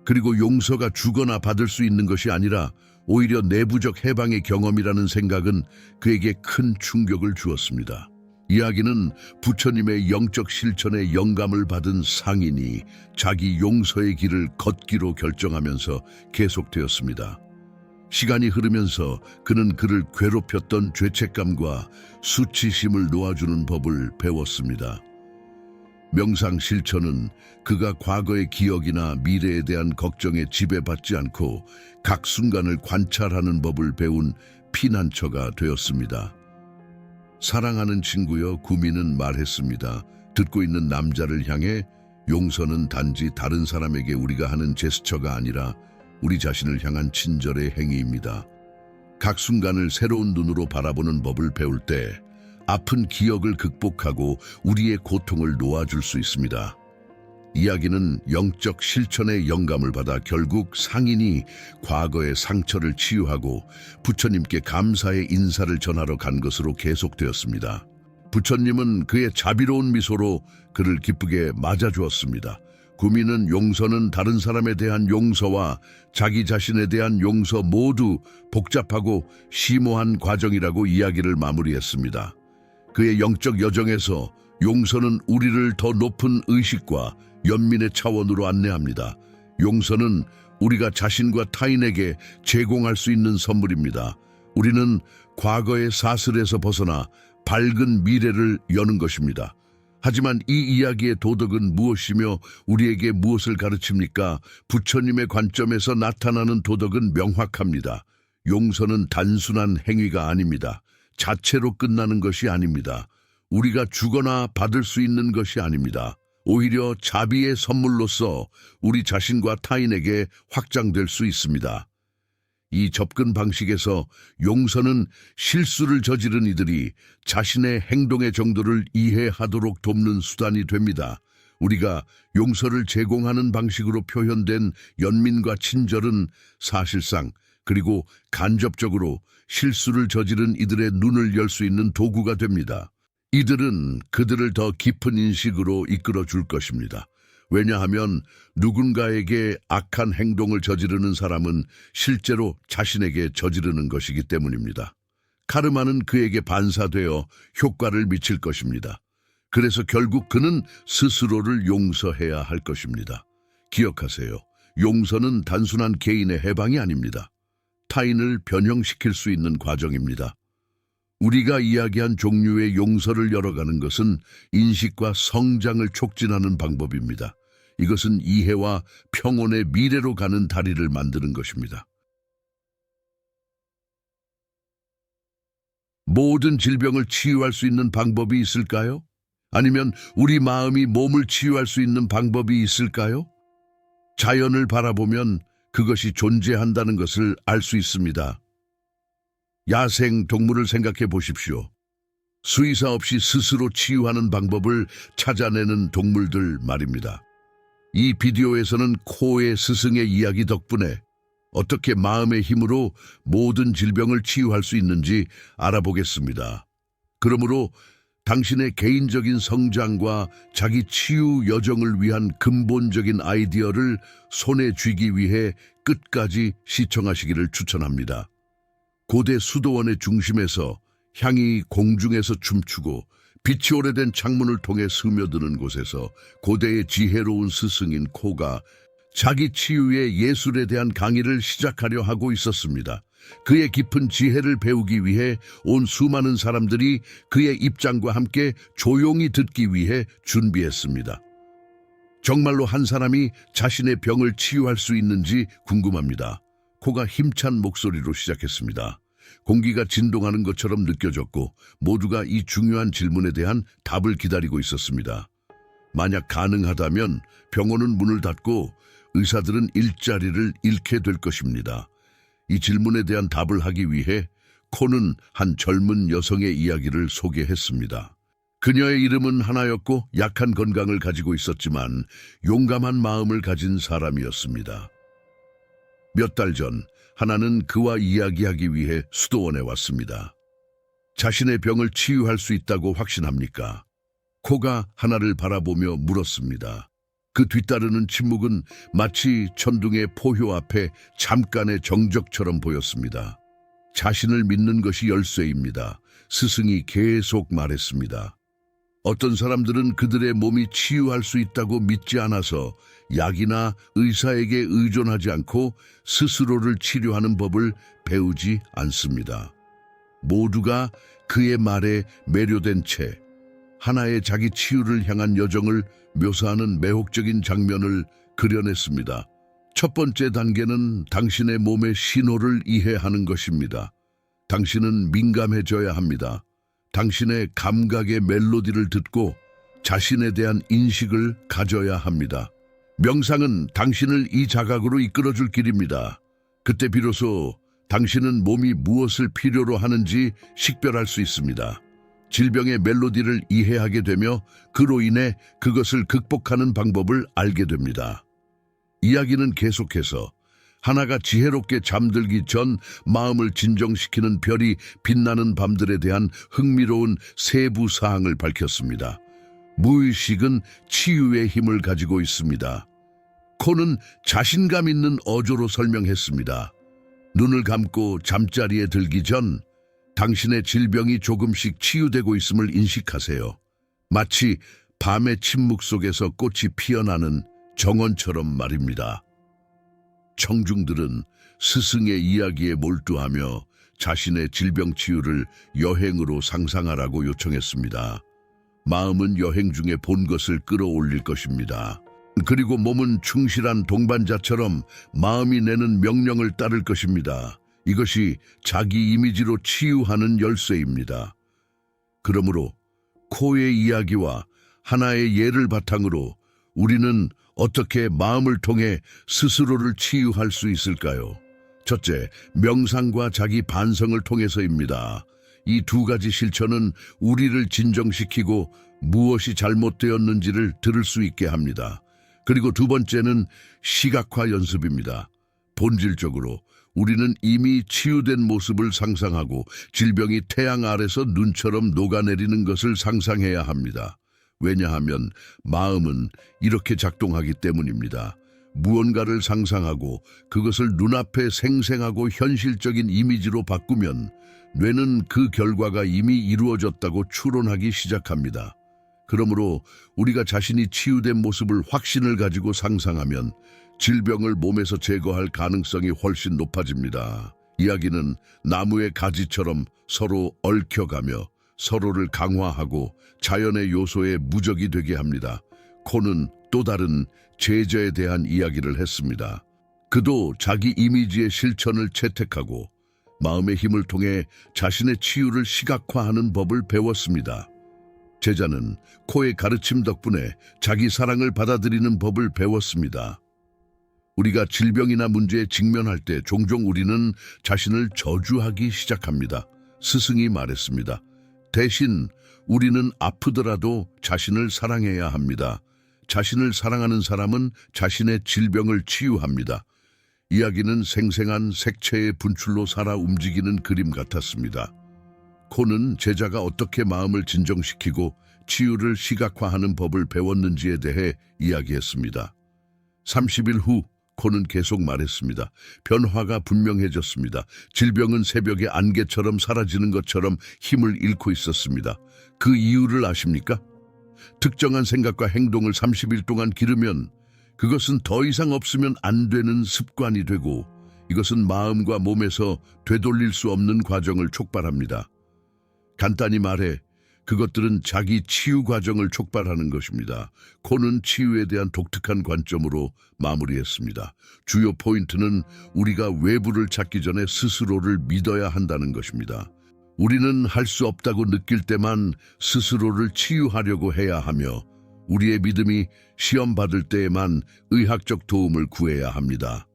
그리고 용서가 주거나 받을 수 있는 것이 아니라 오히려 내부적 해방의 경험이라는 생각은 그에게 큰 충격을 주었습니다. 이야기는 부처님의 영적 실천에 영감을 받은 상인이 자기 용서의 길을 걷기로 결정하면서 계속되었습니다. 시간이 흐르면서 그는 그를 괴롭혔던 죄책감과 수치심을 놓아주는 법을 배웠습니다. 명상 실천은 그가 과거의 기억이나 미래에 대한 걱정에 지배받지 않고 각 순간을 관찰하는 법을 배운 피난처가 되었습니다. 사랑하는 친구여, 구민은 말했습니다. 듣고 있는 남자를 향해 용서는 단지 다른 사람에게 우리가 하는 제스처가 아니라 우리 자신을 향한 친절의 행위입니다. 각 순간을 새로운 눈으로 바라보는 법을 배울 때 아픈 기억을 극복하고 우리의 고통을 놓아줄 수 있습니다. 이야기는 영적 실천의 영감을 받아 결국 상인이 과거의 상처를 치유하고 부처님께 감사의 인사를 전하러 간 것으로 계속되었습니다. 부처님은 그의 자비로운 미소로 그를 기쁘게 맞아주었습니다. 구민은 용서는 다른 사람에 대한 용서와 자기 자신에 대한 용서 모두 복잡하고 심오한 과정이라고 이야기를 마무리했습니다. 그의 영적 여정에서 용서는 우리를 더 높은 의식과 연민의 차원으로 안내합니다. 용서는 우리가 자신과 타인에게 제공할 수 있는 선물입니다. 우리는 과거의 사슬에서 벗어나 밝은 미래를 여는 것입니다. 하지만 이 이야기의 도덕은 무엇이며 우리에게 무엇을 가르칩니까? 부처님의 관점에서 나타나는 도덕은 명확합니다. 용서는 단순한 행위가 아닙니다. 자체로 끝나는 것이 아닙니다. 우리가 주거나 받을 수 있는 것이 아닙니다. 오히려 자비의 선물로서 우리 자신과 타인에게 확장될 수 있습니다. 이 접근 방식에서 용서는 실수를 저지른 이들이 자신의 행동의 정도를 이해하도록 돕는 수단이 됩니다. 우리가 용서를 제공하는 방식으로 표현된 연민과 친절은 사실상 그리고 간접적으로 실수를 저지른 이들의 눈을 열 수 있는 도구가 됩니다. 이들은 그들을 더 깊은 인식으로 이끌어 줄 것입니다. 왜냐하면 누군가에게 악한 행동을 저지르는 사람은 실제로 자신에게 저지르는 것이기 때문입니다. 카르마는 그에게 반사되어 효과를 미칠 것입니다. 그래서 결국 그는 스스로를 용서해야 할 것입니다. 기억하세요. 용서는 단순한 개인의 해방이 아닙니다. 타인을 변형시킬 수 있는 과정입니다. 우리가 이야기한 종류의 용서를 열어가는 것은 인식과 성장을 촉진하는 방법입니다. 이것은 이해와 평온의 미래로 가는 다리를 만드는 것입니다. 모든 질병을 치유할 수 있는 방법이 있을까요? 아니면 우리 마음이 몸을 치유할 수 있는 방법이 있을까요? 자연을 바라보면 그것이 존재한다는 것을 알 수 있습니다. 야생 동물을 생각해 보십시오. 수의사 없이 스스로 치유하는 방법을 찾아내는 동물들 말입니다. 이 비디오에서는 코의 스승의 이야기 덕분에 어떻게 마음의 힘으로 모든 질병을 치유할 수 있는지 알아보겠습니다. 그러므로 당신의 개인적인 성장과 자기 치유 여정을 위한 근본적인 아이디어를 손에 쥐기 위해 끝까지 시청하시기를 추천합니다. 고대 수도원의 중심에서 향이 공중에서 춤추고 빛이 오래된 창문을 통해 스며드는 곳에서 고대의 지혜로운 스승인 코가 자기 치유의 예술에 대한 강의를 시작하려 하고 있었습니다. 그의 깊은 지혜를 배우기 위해 온 수많은 사람들이 그의 입장과 함께 조용히 듣기 위해 준비했습니다. 정말로 한 사람이 자신의 병을 치유할 수 있는지 궁금합니다. 코가 힘찬 목소리로 시작했습니다. 공기가 진동하는 것처럼 느껴졌고 모두가 이 중요한 질문에 대한 답을 기다리고 있었습니다. 만약 가능하다면 병원은 문을 닫고 의사들은 일자리를 잃게 될 것입니다. 이 질문에 대한 답을 하기 위해 코는 한 젊은 여성의 이야기를 소개했습니다. 그녀의 이름은 하나였고 약한 건강을 가지고 있었지만 용감한 마음을 가진 사람이었습니다. 몇 달 전 하나는 그와 이야기하기 위해 수도원에 왔습니다. 자신의 병을 치유할 수 있다고 확신합니까? 코가 하나를 바라보며 물었습니다. 그 뒤따르는 침묵은 마치 천둥의 포효 앞에 잠깐의 정적처럼 보였습니다. 자신을 믿는 것이 열쇠입니다. 스승이 계속 말했습니다. 어떤 사람들은 그들의 몸이 치유할 수 있다고 믿지 않아서 약이나 의사에게 의존하지 않고 스스로를 치료하는 법을 배우지 않습니다. 모두가 그의 말에 매료된 채 하나의 자기 치유를 향한 여정을 묘사하는 매혹적인 장면을 그려냈습니다. 첫 번째 단계는 당신의 몸의 신호를 이해하는 것입니다. 당신은 민감해져야 합니다. 당신의 감각의 멜로디를 듣고 자신에 대한 인식을 가져야 합니다. 명상은 당신을 이 자각으로 이끌어줄 길입니다. 그때 비로소 당신은 몸이 무엇을 필요로 하는지 식별할 수 있습니다. 질병의 멜로디를 이해하게 되며 그로 인해 그것을 극복하는 방법을 알게 됩니다. 이야기는 계속해서 하나가 지혜롭게 잠들기 전 마음을 진정시키는 별이 빛나는 밤들에 대한 흥미로운 세부 사항을 밝혔습니다. 무의식은 치유의 힘을 가지고 있습니다. 코는 자신감 있는 어조로 설명했습니다. 눈을 감고 잠자리에 들기 전 당신의 질병이 조금씩 치유되고 있음을 인식하세요. 마치 밤의 침묵 속에서 꽃이 피어나는 정원처럼 말입니다. 청중들은 스승의 이야기에 몰두하며 자신의 질병 치유를 여행으로 상상하라고 요청했습니다. 마음은 여행 중에 본 것을 끌어올릴 것입니다. 그리고 몸은 충실한 동반자처럼 마음이 내는 명령을 따를 것입니다. 이것이 자기 이미지로 치유하는 열쇠입니다. 그러므로 코의 이야기와 하나의 예를 바탕으로 우리는 어떻게 마음을 통해 스스로를 치유할 수 있을까요? 첫째, 명상과 자기 반성을 통해서입니다. 이 두 가지 실천은 우리를 진정시키고 무엇이 잘못되었는지를 들을 수 있게 합니다. 그리고 두 번째는 시각화 연습입니다. 본질적으로 우리는 이미 치유된 모습을 상상하고 질병이 태양 아래서 눈처럼 녹아내리는 것을 상상해야 합니다. 왜냐하면 마음은 이렇게 작동하기 때문입니다. 무언가를 상상하고 그것을 눈앞에 생생하고 현실적인 이미지로 바꾸면 뇌는 그 결과가 이미 이루어졌다고 추론하기 시작합니다. 그러므로 우리가 자신이 치유된 모습을 확신을 가지고 상상하면 질병을 몸에서 제거할 가능성이 훨씬 높아집니다. 이야기는 나무의 가지처럼 서로 얽혀가며 서로를 강화하고 자연의 요소에 무적이 되게 합니다. 코는 또 다른 제자에 대한 이야기를 했습니다. 그도 자기 이미지의 실천을 채택하고 마음의 힘을 통해 자신의 치유를 시각화하는 법을 배웠습니다. 제자는 코의 가르침 덕분에 자기 사랑을 받아들이는 법을 배웠습니다. 우리가 질병이나 문제에 직면할 때 종종 우리는 자신을 저주하기 시작합니다. 스승이 말했습니다. 대신 우리는 아프더라도 자신을 사랑해야 합니다. 자신을 사랑하는 사람은 자신의 질병을 치유합니다. 이야기는 생생한 색채의 분출로 살아 움직이는 그림 같았습니다. 코는 제자가 어떻게 마음을 진정시키고 치유를 시각화하는 법을 배웠는지에 대해 이야기했습니다. 30일 후 코는 계속 말했습니다. 변화가 분명해졌습니다. 질병은 새벽의 안개처럼 사라지는 것처럼 힘을 잃고 있었습니다. 그 이유를 아십니까? 특정한 생각과 행동을 30일 동안 기르면 그것은 더 이상 없으면 안 되는 습관이 되고 이것은 마음과 몸에서 되돌릴 수 없는 과정을 촉발합니다. 간단히 말해 그것들은 자기 치유 과정을 촉발하는 것입니다. 코는 치유에 대한 독특한 관점으로 마무리했습니다. 주요 포인트는 우리가 외부를 찾기 전에 스스로를 믿어야 한다는 것입니다. 우리는 할 수 없다고 느낄 때만 스스로를 치유하려고 해야 하며 우리의 믿음이 시험받을 때에만 의학적 도움을 구해야 합니다.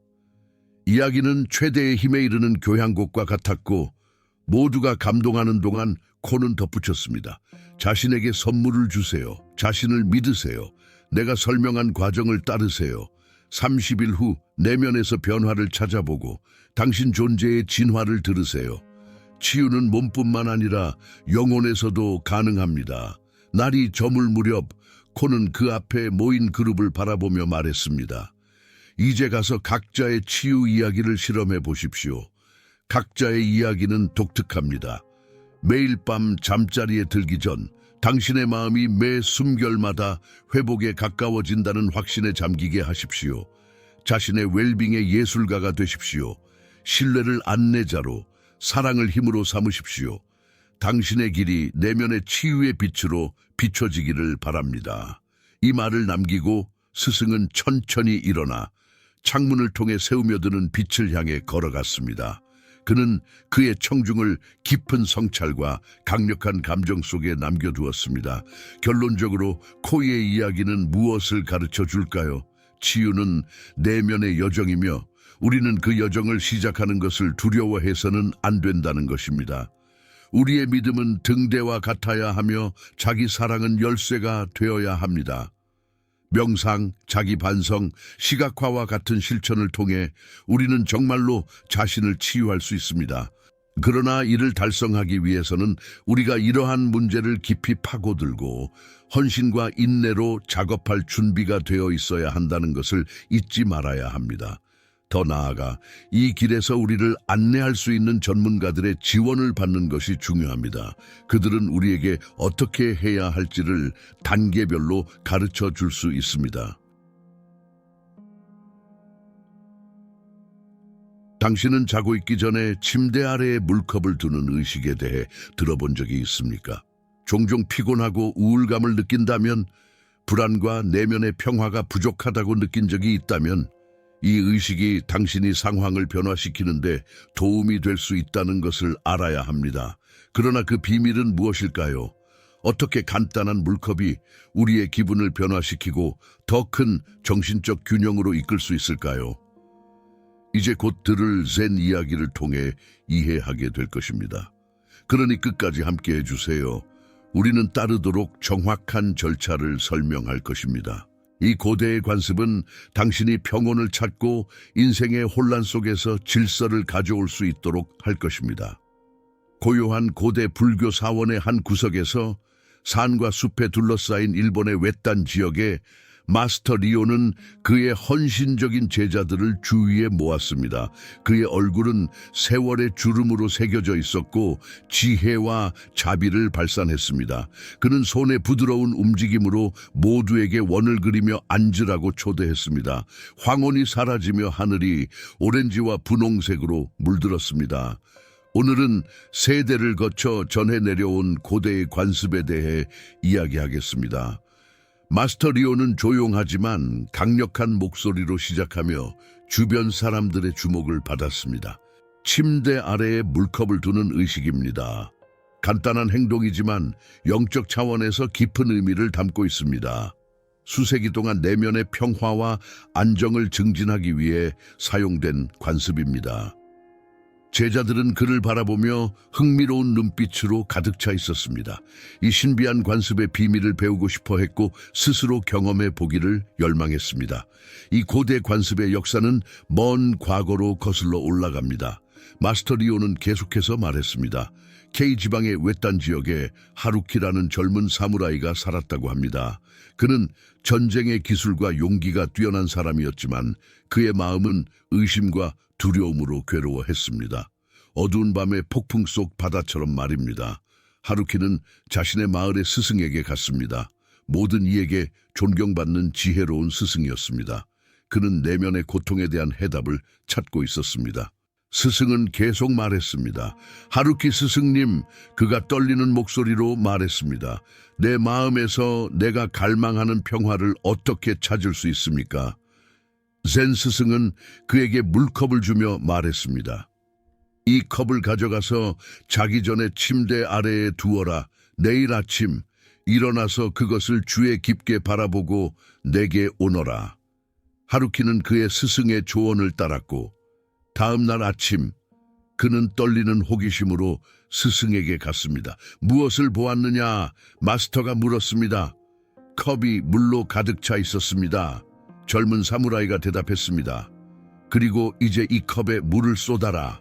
이야기는 최대의 힘에 이르는 교향곡과 같았고 모두가 감동하는 동안 코는 덧붙였습니다. 자신에게 선물을 주세요. 자신을 믿으세요. 내가 설명한 과정을 따르세요. 30일 후 내면에서 변화를 찾아보고 당신 존재의 진화를 들으세요. 치유는 몸뿐만 아니라 영혼에서도 가능합니다. 날이 저물 무렵 코는 그 앞에 모인 그룹을 바라보며 말했습니다. 이제 가서 각자의 치유 이야기를 실험해 보십시오. 각자의 이야기는 독특합니다. 매일 밤 잠자리에 들기 전 당신의 마음이 매 숨결마다 회복에 가까워진다는 확신에 잠기게 하십시오. 자신의 웰빙의 예술가가 되십시오. 신뢰를 안내자로, 사랑을 힘으로 삼으십시오. 당신의 길이 내면의 치유의 빛으로 비춰지기를 바랍니다. 이 말을 남기고 스승은 천천히 일어나 창문을 통해 새우며드는 빛을 향해 걸어갔습니다. 그는 그의 청중을 깊은 성찰과 강력한 감정 속에 남겨두었습니다. 결론적으로 코의 이야기는 무엇을 가르쳐 줄까요? 치유는 내면의 여정이며 우리는 그 여정을 시작하는 것을 두려워해서는 안 된다는 것입니다. 우리의 믿음은 등대와 같아야 하며 자기 사랑은 열쇠가 되어야 합니다. 명상, 자기 반성, 시각화와 같은 실천을 통해 우리는 정말로 자신을 치유할 수 있습니다. 그러나 이를 달성하기 위해서는 우리가 이러한 문제를 깊이 파고들고 헌신과 인내로 작업할 준비가 되어 있어야 한다는 것을 잊지 말아야 합니다. 더 나아가 이 길에서 우리를 안내할 수 있는 전문가들의 지원을 받는 것이 중요합니다. 그들은 우리에게 어떻게 해야 할지를 단계별로 가르쳐 줄 수 있습니다. 당신은 자고 있기 전에 침대 아래에 물컵을 두는 의식에 대해 들어본 적이 있습니까? 종종 피곤하고 우울감을 느낀다면, 불안과 내면의 평화가 부족하다고 느낀 적이 있다면, 이 의식이 당신이 상황을 변화시키는데 도움이 될 수 있다는 것을 알아야 합니다. 그러나 그 비밀은 무엇일까요? 어떻게 간단한 물컵이 우리의 기분을 변화시키고 더 큰 정신적 균형으로 이끌 수 있을까요? 이제 곧 들을 젠 이야기를 통해 이해하게 될 것입니다. 그러니 끝까지 함께 해주세요. 우리는 따르도록 정확한 절차를 설명할 것입니다. 이 고대의 관습은 당신이 평온을 찾고 인생의 혼란 속에서 질서를 가져올 수 있도록 할 것입니다. 고요한 고대 불교 사원의 한 구석에서 산과 숲에 둘러싸인 일본의 외딴 지역에 마스터 리오는 그의 헌신적인 제자들을 주위에 모았습니다. 그의 얼굴은 세월의 주름으로 새겨져 있었고 지혜와 자비를 발산했습니다. 그는 손의 부드러운 움직임으로 모두에게 원을 그리며 앉으라고 초대했습니다. 황혼이 사라지며 하늘이 오렌지와 분홍색으로 물들었습니다. 오늘은 세대를 거쳐 전해 내려온 고대의 관습에 대해 이야기하겠습니다. 마스터 리오는 조용하지만 강력한 목소리로 시작하며 주변 사람들의 주목을 받았습니다. 침대 아래에 물컵을 두는 의식입니다. 간단한 행동이지만 영적 차원에서 깊은 의미를 담고 있습니다. 수세기 동안 내면의 평화와 안정을 증진하기 위해 사용된 관습입니다. 제자들은 그를 바라보며 흥미로운 눈빛으로 가득 차 있었습니다. 이 신비한 관습의 비밀을 배우고 싶어 했고 스스로 경험해 보기를 열망했습니다. 이 고대 관습의 역사는 먼 과거로 거슬러 올라갑니다. 마스터 리오는 계속해서 말했습니다. K 지방의 외딴 지역에 하루키라는 젊은 사무라이가 살았다고 합니다. 그는 전쟁의 기술과 용기가 뛰어난 사람이었지만 그의 마음은 의심과 두려움으로 괴로워했습니다. 어두운 밤의 폭풍 속 바다처럼 말입니다. 하루키는 자신의 마을의 스승에게 갔습니다. 모든 이에게 존경받는 지혜로운 스승이었습니다. 그는 내면의 고통에 대한 해답을 찾고 있었습니다. 스승은 계속 말했습니다. 하루키 스승님, 그가 떨리는 목소리로 말했습니다. 내 마음에서 내가 갈망하는 평화를 어떻게 찾을 수 있습니까? 젠 스승은 그에게 물컵을 주며 말했습니다. 이 컵을 가져가서 자기 전에 침대 아래에 두어라. 내일 아침 일어나서 그것을 주에 깊게 바라보고 내게 오너라. 하루키는 그의 스승의 조언을 따랐고 다음 날 아침 그는 떨리는 호기심으로 스승에게 갔습니다. 무엇을 보았느냐? 마스터가 물었습니다. 컵이 물로 가득 차 있었습니다. 젊은 사무라이가 대답했습니다. 그리고 이제 이 컵에 물을 쏟아라.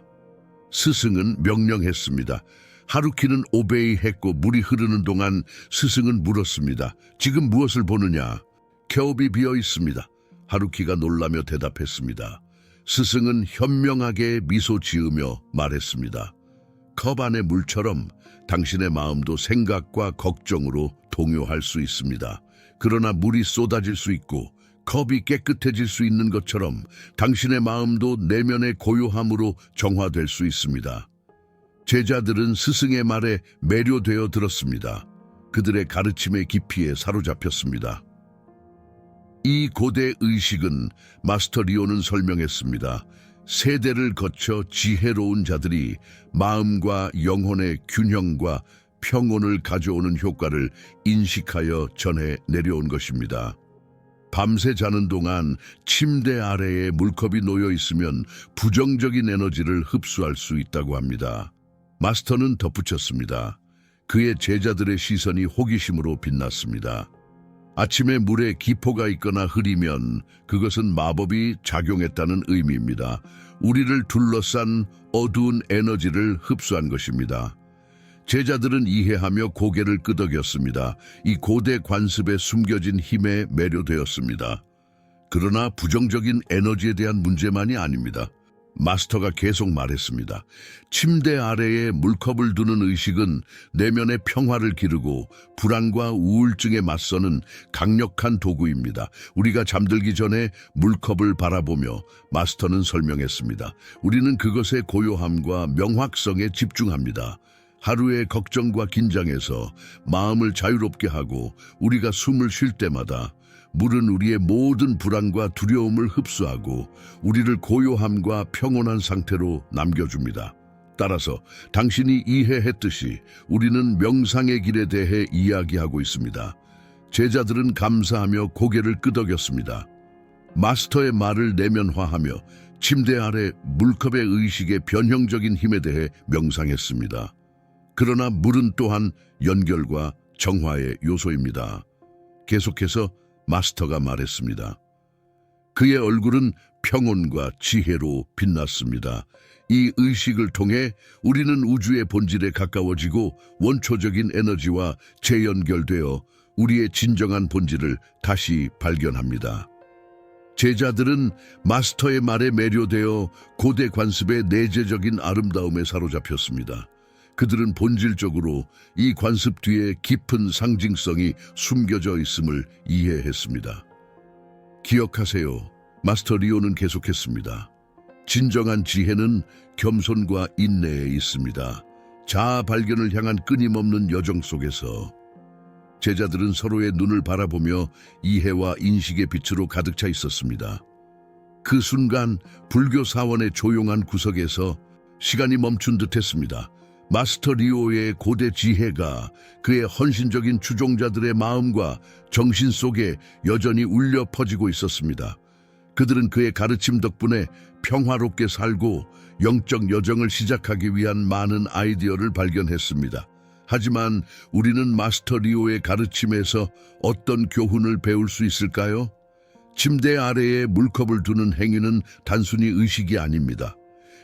스승은 명령했습니다. 하루키는 오베이했고 물이 흐르는 동안 스승은 물었습니다. 지금 무엇을 보느냐? 컵이 비어 있습니다. 하루키가 놀라며 대답했습니다. 스승은 현명하게 미소 지으며 말했습니다. 컵 안의 물처럼 당신의 마음도 생각과 걱정으로 동요할 수 있습니다. 그러나 물이 쏟아질 수 있고 컵이 깨끗해질 수 있는 것처럼 당신의 마음도 내면의 고요함으로 정화될 수 있습니다. 제자들은 스승의 말에 매료되어 들었습니다. 그들의 가르침의 깊이에 사로잡혔습니다. 이 고대 의식은 마스터 리오는 설명했습니다. 세대를 거쳐 지혜로운 자들이 마음과 영혼의 균형과 평온을 가져오는 효과를 인식하여 전해 내려온 것입니다. 밤새 자는 동안 침대 아래에 물컵이 놓여 있으면 부정적인 에너지를 흡수할 수 있다고 합니다. 마스터는 덧붙였습니다. 그의 제자들의 시선이 호기심으로 빛났습니다. 아침에 물에 기포가 있거나 흐리면 그것은 마법이 작용했다는 의미입니다. 우리를 둘러싼 어두운 에너지를 흡수한 것입니다. 제자들은 이해하며 고개를 끄덕였습니다. 이 고대 관습에 숨겨진 힘에 매료되었습니다. 그러나 부정적인 에너지에 대한 문제만이 아닙니다. 마스터가 계속 말했습니다. 침대 아래에 물컵을 두는 의식은 내면의 평화를 기르고 불안과 우울증에 맞서는 강력한 도구입니다. 우리가 잠들기 전에 물컵을 바라보며 마스터는 설명했습니다. 우리는 그것의 고요함과 명확성에 집중합니다. 하루의 걱정과 긴장에서 마음을 자유롭게 하고 우리가 숨을 쉴 때마다 물은 우리의 모든 불안과 두려움을 흡수하고 우리를 고요함과 평온한 상태로 남겨줍니다. 따라서 당신이 이해했듯이 우리는 명상의 길에 대해 이야기하고 있습니다. 제자들은 감사하며 고개를 끄덕였습니다. 마스터의 말을 내면화하며 침대 아래 물컵의 의식의 변형적인 힘에 대해 명상했습니다. 그러나 물은 또한 연결과 정화의 요소입니다. 계속해서 마스터가 말했습니다. 그의 얼굴은 평온과 지혜로 빛났습니다. 이 의식을 통해 우리는 우주의 본질에 가까워지고 원초적인 에너지와 재연결되어 우리의 진정한 본질을 다시 발견합니다. 제자들은 마스터의 말에 매료되어 고대 관습의 내재적인 아름다움에 사로잡혔습니다. 그들은 본질적으로 이 관습 뒤에 깊은 상징성이 숨겨져 있음을 이해했습니다. 기억하세요. 마스터 리오는 계속했습니다. 진정한 지혜는 겸손과 인내에 있습니다. 자아 발견을 향한 끊임없는 여정 속에서 제자들은 서로의 눈을 바라보며 이해와 인식의 빛으로 가득 차 있었습니다. 그 순간 불교 사원의 조용한 구석에서 시간이 멈춘 듯했습니다. 마스터 리오의 고대 지혜가 그의 헌신적인 추종자들의 마음과 정신 속에 여전히 울려 퍼지고 있었습니다. 그들은 그의 가르침 덕분에 평화롭게 살고 영적 여정을 시작하기 위한 많은 아이디어를 발견했습니다. 하지만 우리는 마스터 리오의 가르침에서 어떤 교훈을 배울 수 있을까요? 침대 아래에 물컵을 두는 행위는 단순히 의식이 아닙니다.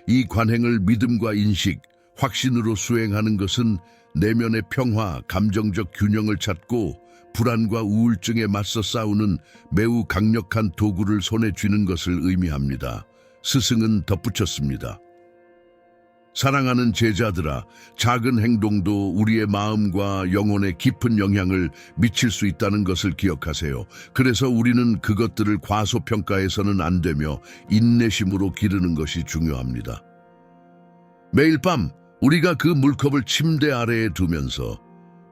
이 관행을 믿음과 인식, 확신으로 수행하는 것은 내면의 평화, 감정적 균형을 찾고 불안과 우울증에 맞서 싸우는 매우 강력한 도구를 손에 쥐는 것을 의미합니다. 스승은 덧붙였습니다. 사랑하는 제자들아, 작은 행동도 우리의 마음과 영혼에 깊은 영향을 미칠 수 있다는 것을 기억하세요. 그래서 우리는 그것들을 과소평가해서는 안 되며 인내심으로 기르는 것이 중요합니다. 매일 밤 우리가 그 물컵을 침대 아래에 두면서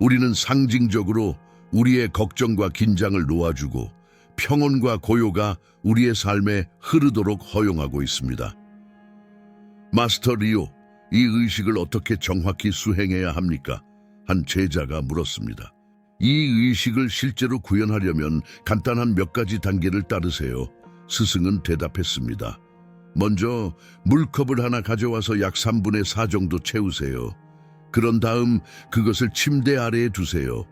우리는 상징적으로 우리의 걱정과 긴장을 놓아주고 평온과 고요가 우리의 삶에 흐르도록 허용하고 있습니다. 마스터 리오, 이 의식을 어떻게 정확히 수행해야 합니까? 한 제자가 물었습니다. 이 의식을 실제로 구현하려면 간단한 몇 가지 단계를 따르세요. 스승은 대답했습니다. 먼저 물컵을 하나 가져와서 약 3분의 4 정도 채우세요. 그런 다음 그것을 침대 아래에 두세요.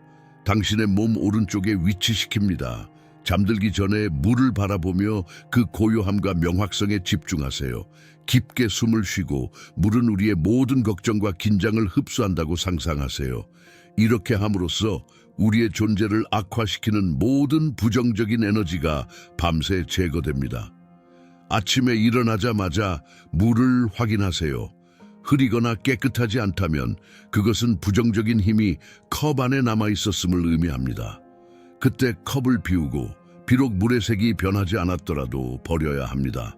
당신의 몸 오른쪽에 위치시킵니다. 잠들기 전에 물을 바라보며 그 고요함과 명확성에 집중하세요. 깊게 숨을 쉬고 물은 우리의 모든 걱정과 긴장을 흡수한다고 상상하세요. 이렇게 함으로써 우리의 존재를 악화시키는 모든 부정적인 에너지가 밤새 제거됩니다. 아침에 일어나자마자 물을 확인하세요. 흐리거나 깨끗하지 않다면 그것은 부정적인 힘이 컵 안에 남아 있었음을 의미합니다. 그때 컵을 비우고 비록 물의 색이 변하지 않았더라도 버려야 합니다.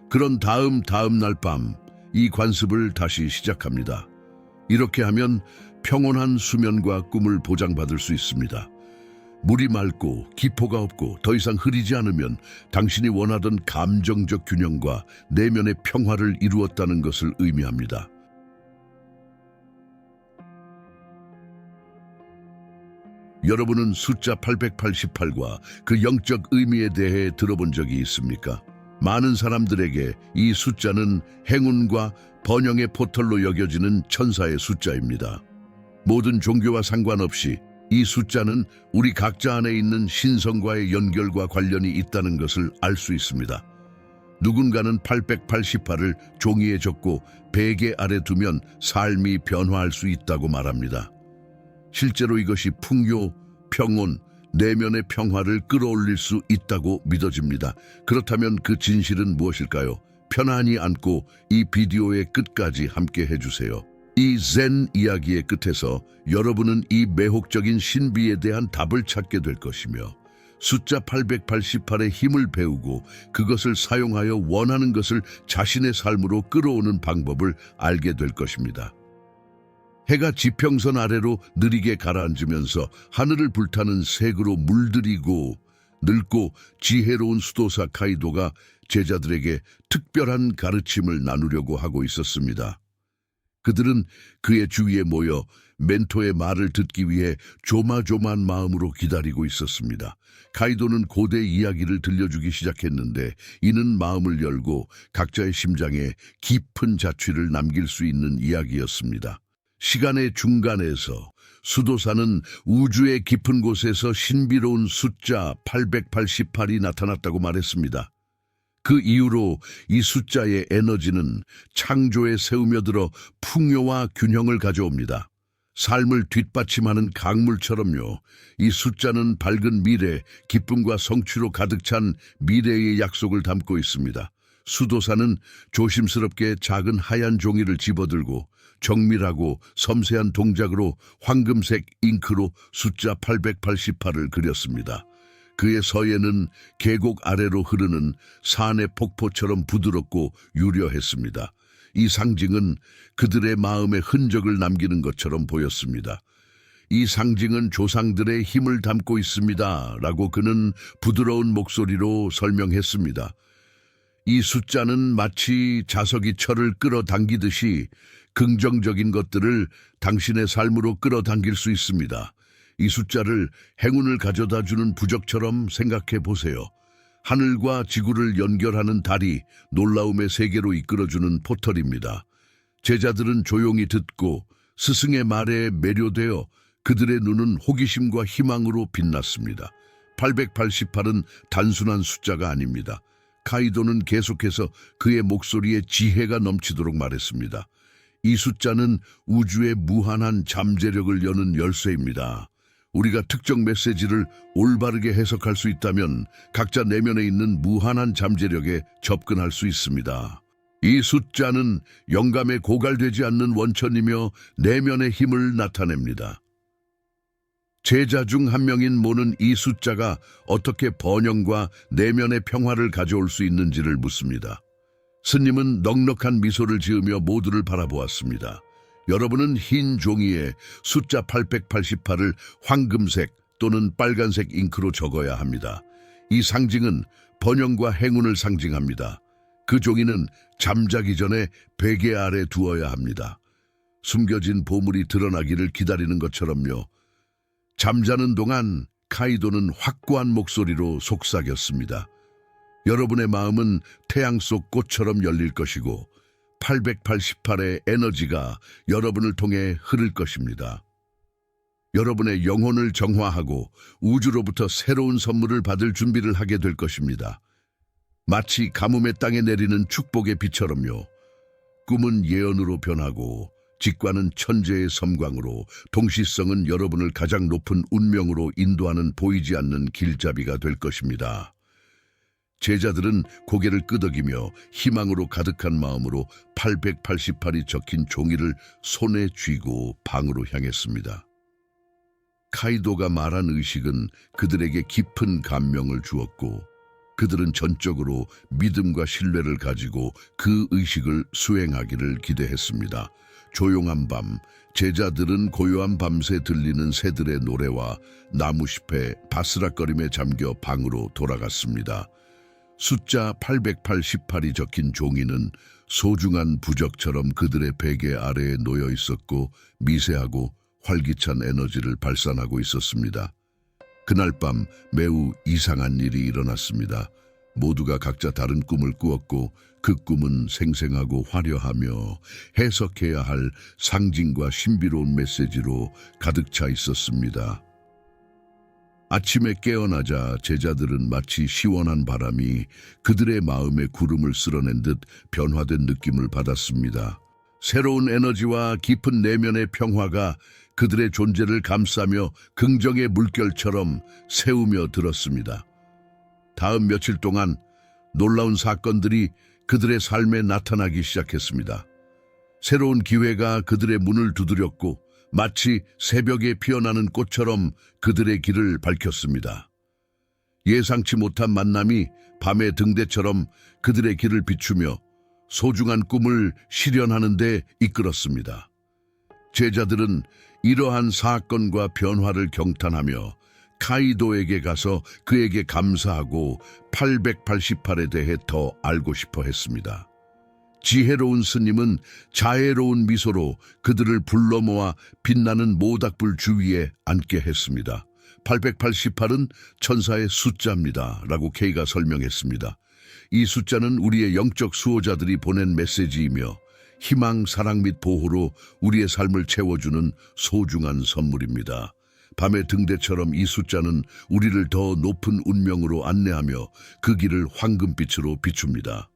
그런 다음 날 밤 이 관습을 다시 시작합니다. 이렇게 하면 평온한 수면과 꿈을 보장받을 수 있습니다. 물이 맑고 기포가 없고 더 이상 흐리지 않으면 당신이 원하던 감정적 균형과 내면의 평화를 이루었다는 것을 의미합니다. 여러분은 숫자 888과 그 영적 의미에 대해 들어본 적이 있습니까? 많은 사람들에게 이 숫자는 행운과 번영의 포털로 여겨지는 천사의 숫자입니다. 모든 종교와 상관없이 이 숫자는 우리 각자 안에 있는 신성과의 연결과 관련이 있다는 것을 알 수 있습니다. 누군가는 888을 종이에 적고 베개 아래 두면 삶이 변화할 수 있다고 말합니다. 실제로 이것이 풍요, 평온, 내면의 평화를 끌어올릴 수 있다고 믿어집니다. 그렇다면 그 진실은 무엇일까요? 편안히 앉고 이 비디오의 끝까지 함께 해주세요. 이 젠 이야기의 끝에서 여러분은 이 매혹적인 신비에 대한 답을 찾게 될 것이며 숫자 888의 힘을 배우고 그것을 사용하여 원하는 것을 자신의 삶으로 끌어오는 방법을 알게 될 것입니다. 해가 지평선 아래로 느리게 가라앉으면서 하늘을 불타는 색으로 물들이고 늙고 지혜로운 수도사 카이도가 제자들에게 특별한 가르침을 나누려고 하고 있었습니다. 그들은 그의 주위에 모여 멘토의 말을 듣기 위해 조마조마한 마음으로 기다리고 있었습니다. 카이도는 고대 이야기를 들려주기 시작했는데 이는 마음을 열고 각자의 심장에 깊은 자취를 남길 수 있는 이야기였습니다. 시간의 중간에서 수도사는 우주의 깊은 곳에서 신비로운 숫자 888이 나타났다고 말했습니다. 그 이후로 이 숫자의 에너지는 창조에 새우며들어 풍요와 균형을 가져옵니다. 삶을 뒷받침하는 강물처럼요. 이 숫자는 밝은 미래, 기쁨과 성취로 가득 찬 미래의 약속을 담고 있습니다. 수도사는 조심스럽게 작은 하얀 종이를 집어들고 정밀하고 섬세한 동작으로 황금색 잉크로 숫자 888을 그렸습니다. 그의 서예는 계곡 아래로 흐르는 산의 폭포처럼 부드럽고 유려했습니다. 이 상징은 그들의 마음에 흔적을 남기는 것처럼 보였습니다. 이 상징은 조상들의 힘을 담고 있습니다. 라고 그는 부드러운 목소리로 설명했습니다. 이 숫자는 마치 자석이 철을 끌어당기듯이 긍정적인 것들을 당신의 삶으로 끌어당길 수 있습니다. 이 숫자를 행운을 가져다주는 부적처럼 생각해 보세요. 하늘과 지구를 연결하는 달이 놀라움의 세계로 이끌어주는 포털입니다. 제자들은 조용히 듣고 스승의 말에 매료되어 그들의 눈은 호기심과 희망으로 빛났습니다. 888은 단순한 숫자가 아닙니다. 카이도는 계속해서 그의 목소리에 지혜가 넘치도록 말했습니다. 이 숫자는 우주의 무한한 잠재력을 여는 열쇠입니다. 우리가 특정 메시지를 올바르게 해석할 수 있다면 각자 내면에 있는 무한한 잠재력에 접근할 수 있습니다. 이 숫자는 영감에 고갈되지 않는 원천이며 내면의 힘을 나타냅니다. 제자 중 한 명인 모는 이 숫자가 어떻게 번영과 내면의 평화를 가져올 수 있는지를 묻습니다. 스님은 넉넉한 미소를 지으며 모두를 바라보았습니다. 여러분은 흰 종이에 숫자 888을 황금색 또는 빨간색 잉크로 적어야 합니다. 이 상징은 번영과 행운을 상징합니다. 그 종이는 잠자기 전에 베개 아래 두어야 합니다. 숨겨진 보물이 드러나기를 기다리는 것처럼요. 잠자는 동안 카이도는 확고한 목소리로 속삭였습니다. 여러분의 마음은 태양 속 꽃처럼 열릴 것이고 888의 에너지가 여러분을 통해 흐를 것입니다. 여러분의 영혼을 정화하고 우주로부터 새로운 선물을 받을 준비를 하게 될 것입니다. 마치 가뭄의 땅에 내리는 축복의 비처럼요. 꿈은 예언으로 변하고 직관은 천재의 섬광으로, 동시성은 여러분을 가장 높은 운명으로 인도하는 보이지 않는 길잡이가 될 것입니다. 제자들은 고개를 끄덕이며 희망으로 가득한 마음으로 888이 적힌 종이를 손에 쥐고 방으로 향했습니다. 카이도가 말한 의식은 그들에게 깊은 감명을 주었고 그들은 전적으로 믿음과 신뢰를 가지고 그 의식을 수행하기를 기대했습니다. 조용한 밤, 제자들은 고요한 밤새 들리는 새들의 노래와 나무잎의 바스락거림에 잠겨 방으로 돌아갔습니다. 숫자 888이 적힌 종이는 소중한 부적처럼 그들의 베개 아래에 놓여 있었고 미세하고 활기찬 에너지를 발산하고 있었습니다. 그날 밤 매우 이상한 일이 일어났습니다. 모두가 각자 다른 꿈을 꾸었고 그 꿈은 생생하고 화려하며 해석해야 할 상징과 신비로운 메시지로 가득 차 있었습니다. 아침에 깨어나자 제자들은 마치 시원한 바람이 그들의 마음에 구름을 쓸어낸 듯 변화된 느낌을 받았습니다. 새로운 에너지와 깊은 내면의 평화가 그들의 존재를 감싸며 긍정의 물결처럼 세우며 들었습니다. 다음 며칠 동안 놀라운 사건들이 그들의 삶에 나타나기 시작했습니다. 새로운 기회가 그들의 문을 두드렸고 마치 새벽에 피어나는 꽃처럼 그들의 길을 밝혔습니다. 예상치 못한 만남이 밤의 등대처럼 그들의 길을 비추며 소중한 꿈을 실현하는 데 이끌었습니다. 제자들은 이러한 사건과 변화를 경탄하며 카이도에게 가서 그에게 감사하고 888에 대해 더 알고 싶어 했습니다. 지혜로운 스님은 자애로운 미소로 그들을 불러 모아 빛나는 모닥불 주위에 앉게 했습니다. 888은 천사의 숫자입니다. 라고 K가 설명했습니다. 이 숫자는 우리의 영적 수호자들이 보낸 메시지이며 희망, 사랑 및 보호로 우리의 삶을 채워주는 소중한 선물입니다. 밤의 등대처럼 이 숫자는 우리를 더 높은 운명으로 안내하며 그 길을 황금빛으로 비춥니다.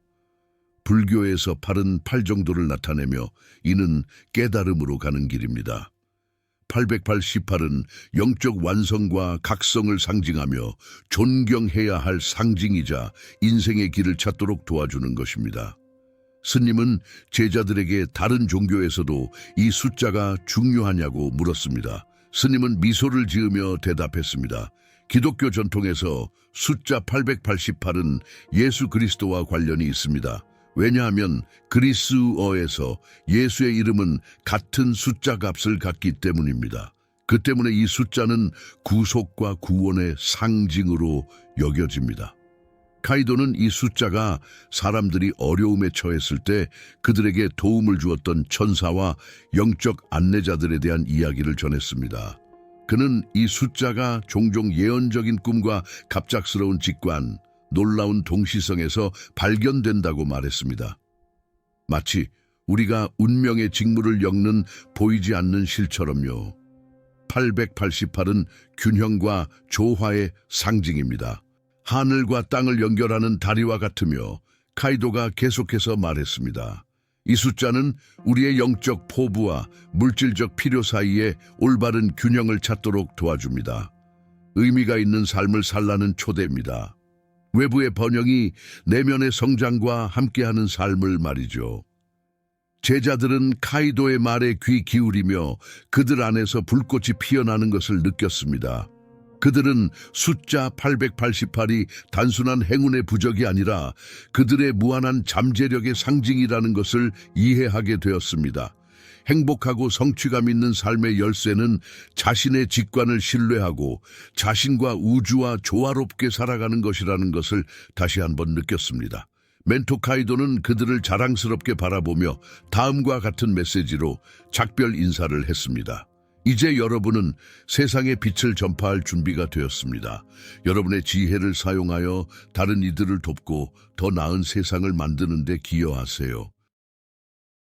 불교에서 8은 8 정도를 나타내며 이는 깨달음으로 가는 길입니다. 888은 영적 완성과 각성을 상징하며 존경해야 할 상징이자 인생의 길을 찾도록 도와주는 것입니다. 스님은 제자들에게 다른 종교에서도 이 숫자가 중요하냐고 물었습니다. 스님은 미소를 지으며 대답했습니다. 기독교 전통에서 숫자 888은 예수 그리스도와 관련이 있습니다. 왜냐하면 그리스어에서 예수의 이름은 같은 숫자 값을 갖기 때문입니다. 그 때문에 이 숫자는 구속과 구원의 상징으로 여겨집니다. 카이도는 이 숫자가 사람들이 어려움에 처했을 때 그들에게 도움을 주었던 천사와 영적 안내자들에 대한 이야기를 전했습니다. 그는 이 숫자가 종종 예언적인 꿈과 갑작스러운 직관, 놀라운 동시성에서 발견된다고 말했습니다. 마치 우리가 운명의 직무를 엮는 보이지 않는 실처럼요. 888은 균형과 조화의 상징입니다. 하늘과 땅을 연결하는 다리와 같으며 카이도가 계속해서 말했습니다. 이 숫자는 우리의 영적 포부와 물질적 필요 사이에 올바른 균형을 찾도록 도와줍니다. 의미가 있는 삶을 살라는 초대입니다. 외부의 번영이 내면의 성장과 함께하는 삶을 말이죠. 제자들은 카이도의 말에 귀 기울이며 그들 안에서 불꽃이 피어나는 것을 느꼈습니다. 그들은 숫자 888이 단순한 행운의 부적이 아니라 그들의 무한한 잠재력의 상징이라는 것을 이해하게 되었습니다. 행복하고 성취감 있는 삶의 열쇠는 자신의 직관을 신뢰하고 자신과 우주와 조화롭게 살아가는 것이라는 것을 다시 한번 느꼈습니다. 멘토 카이도는 그들을 자랑스럽게 바라보며 다음과 같은 메시지로 작별 인사를 했습니다. 이제 여러분은 세상의 빛을 전파할 준비가 되었습니다. 여러분의 지혜를 사용하여 다른 이들을 돕고 더 나은 세상을 만드는 데 기여하세요.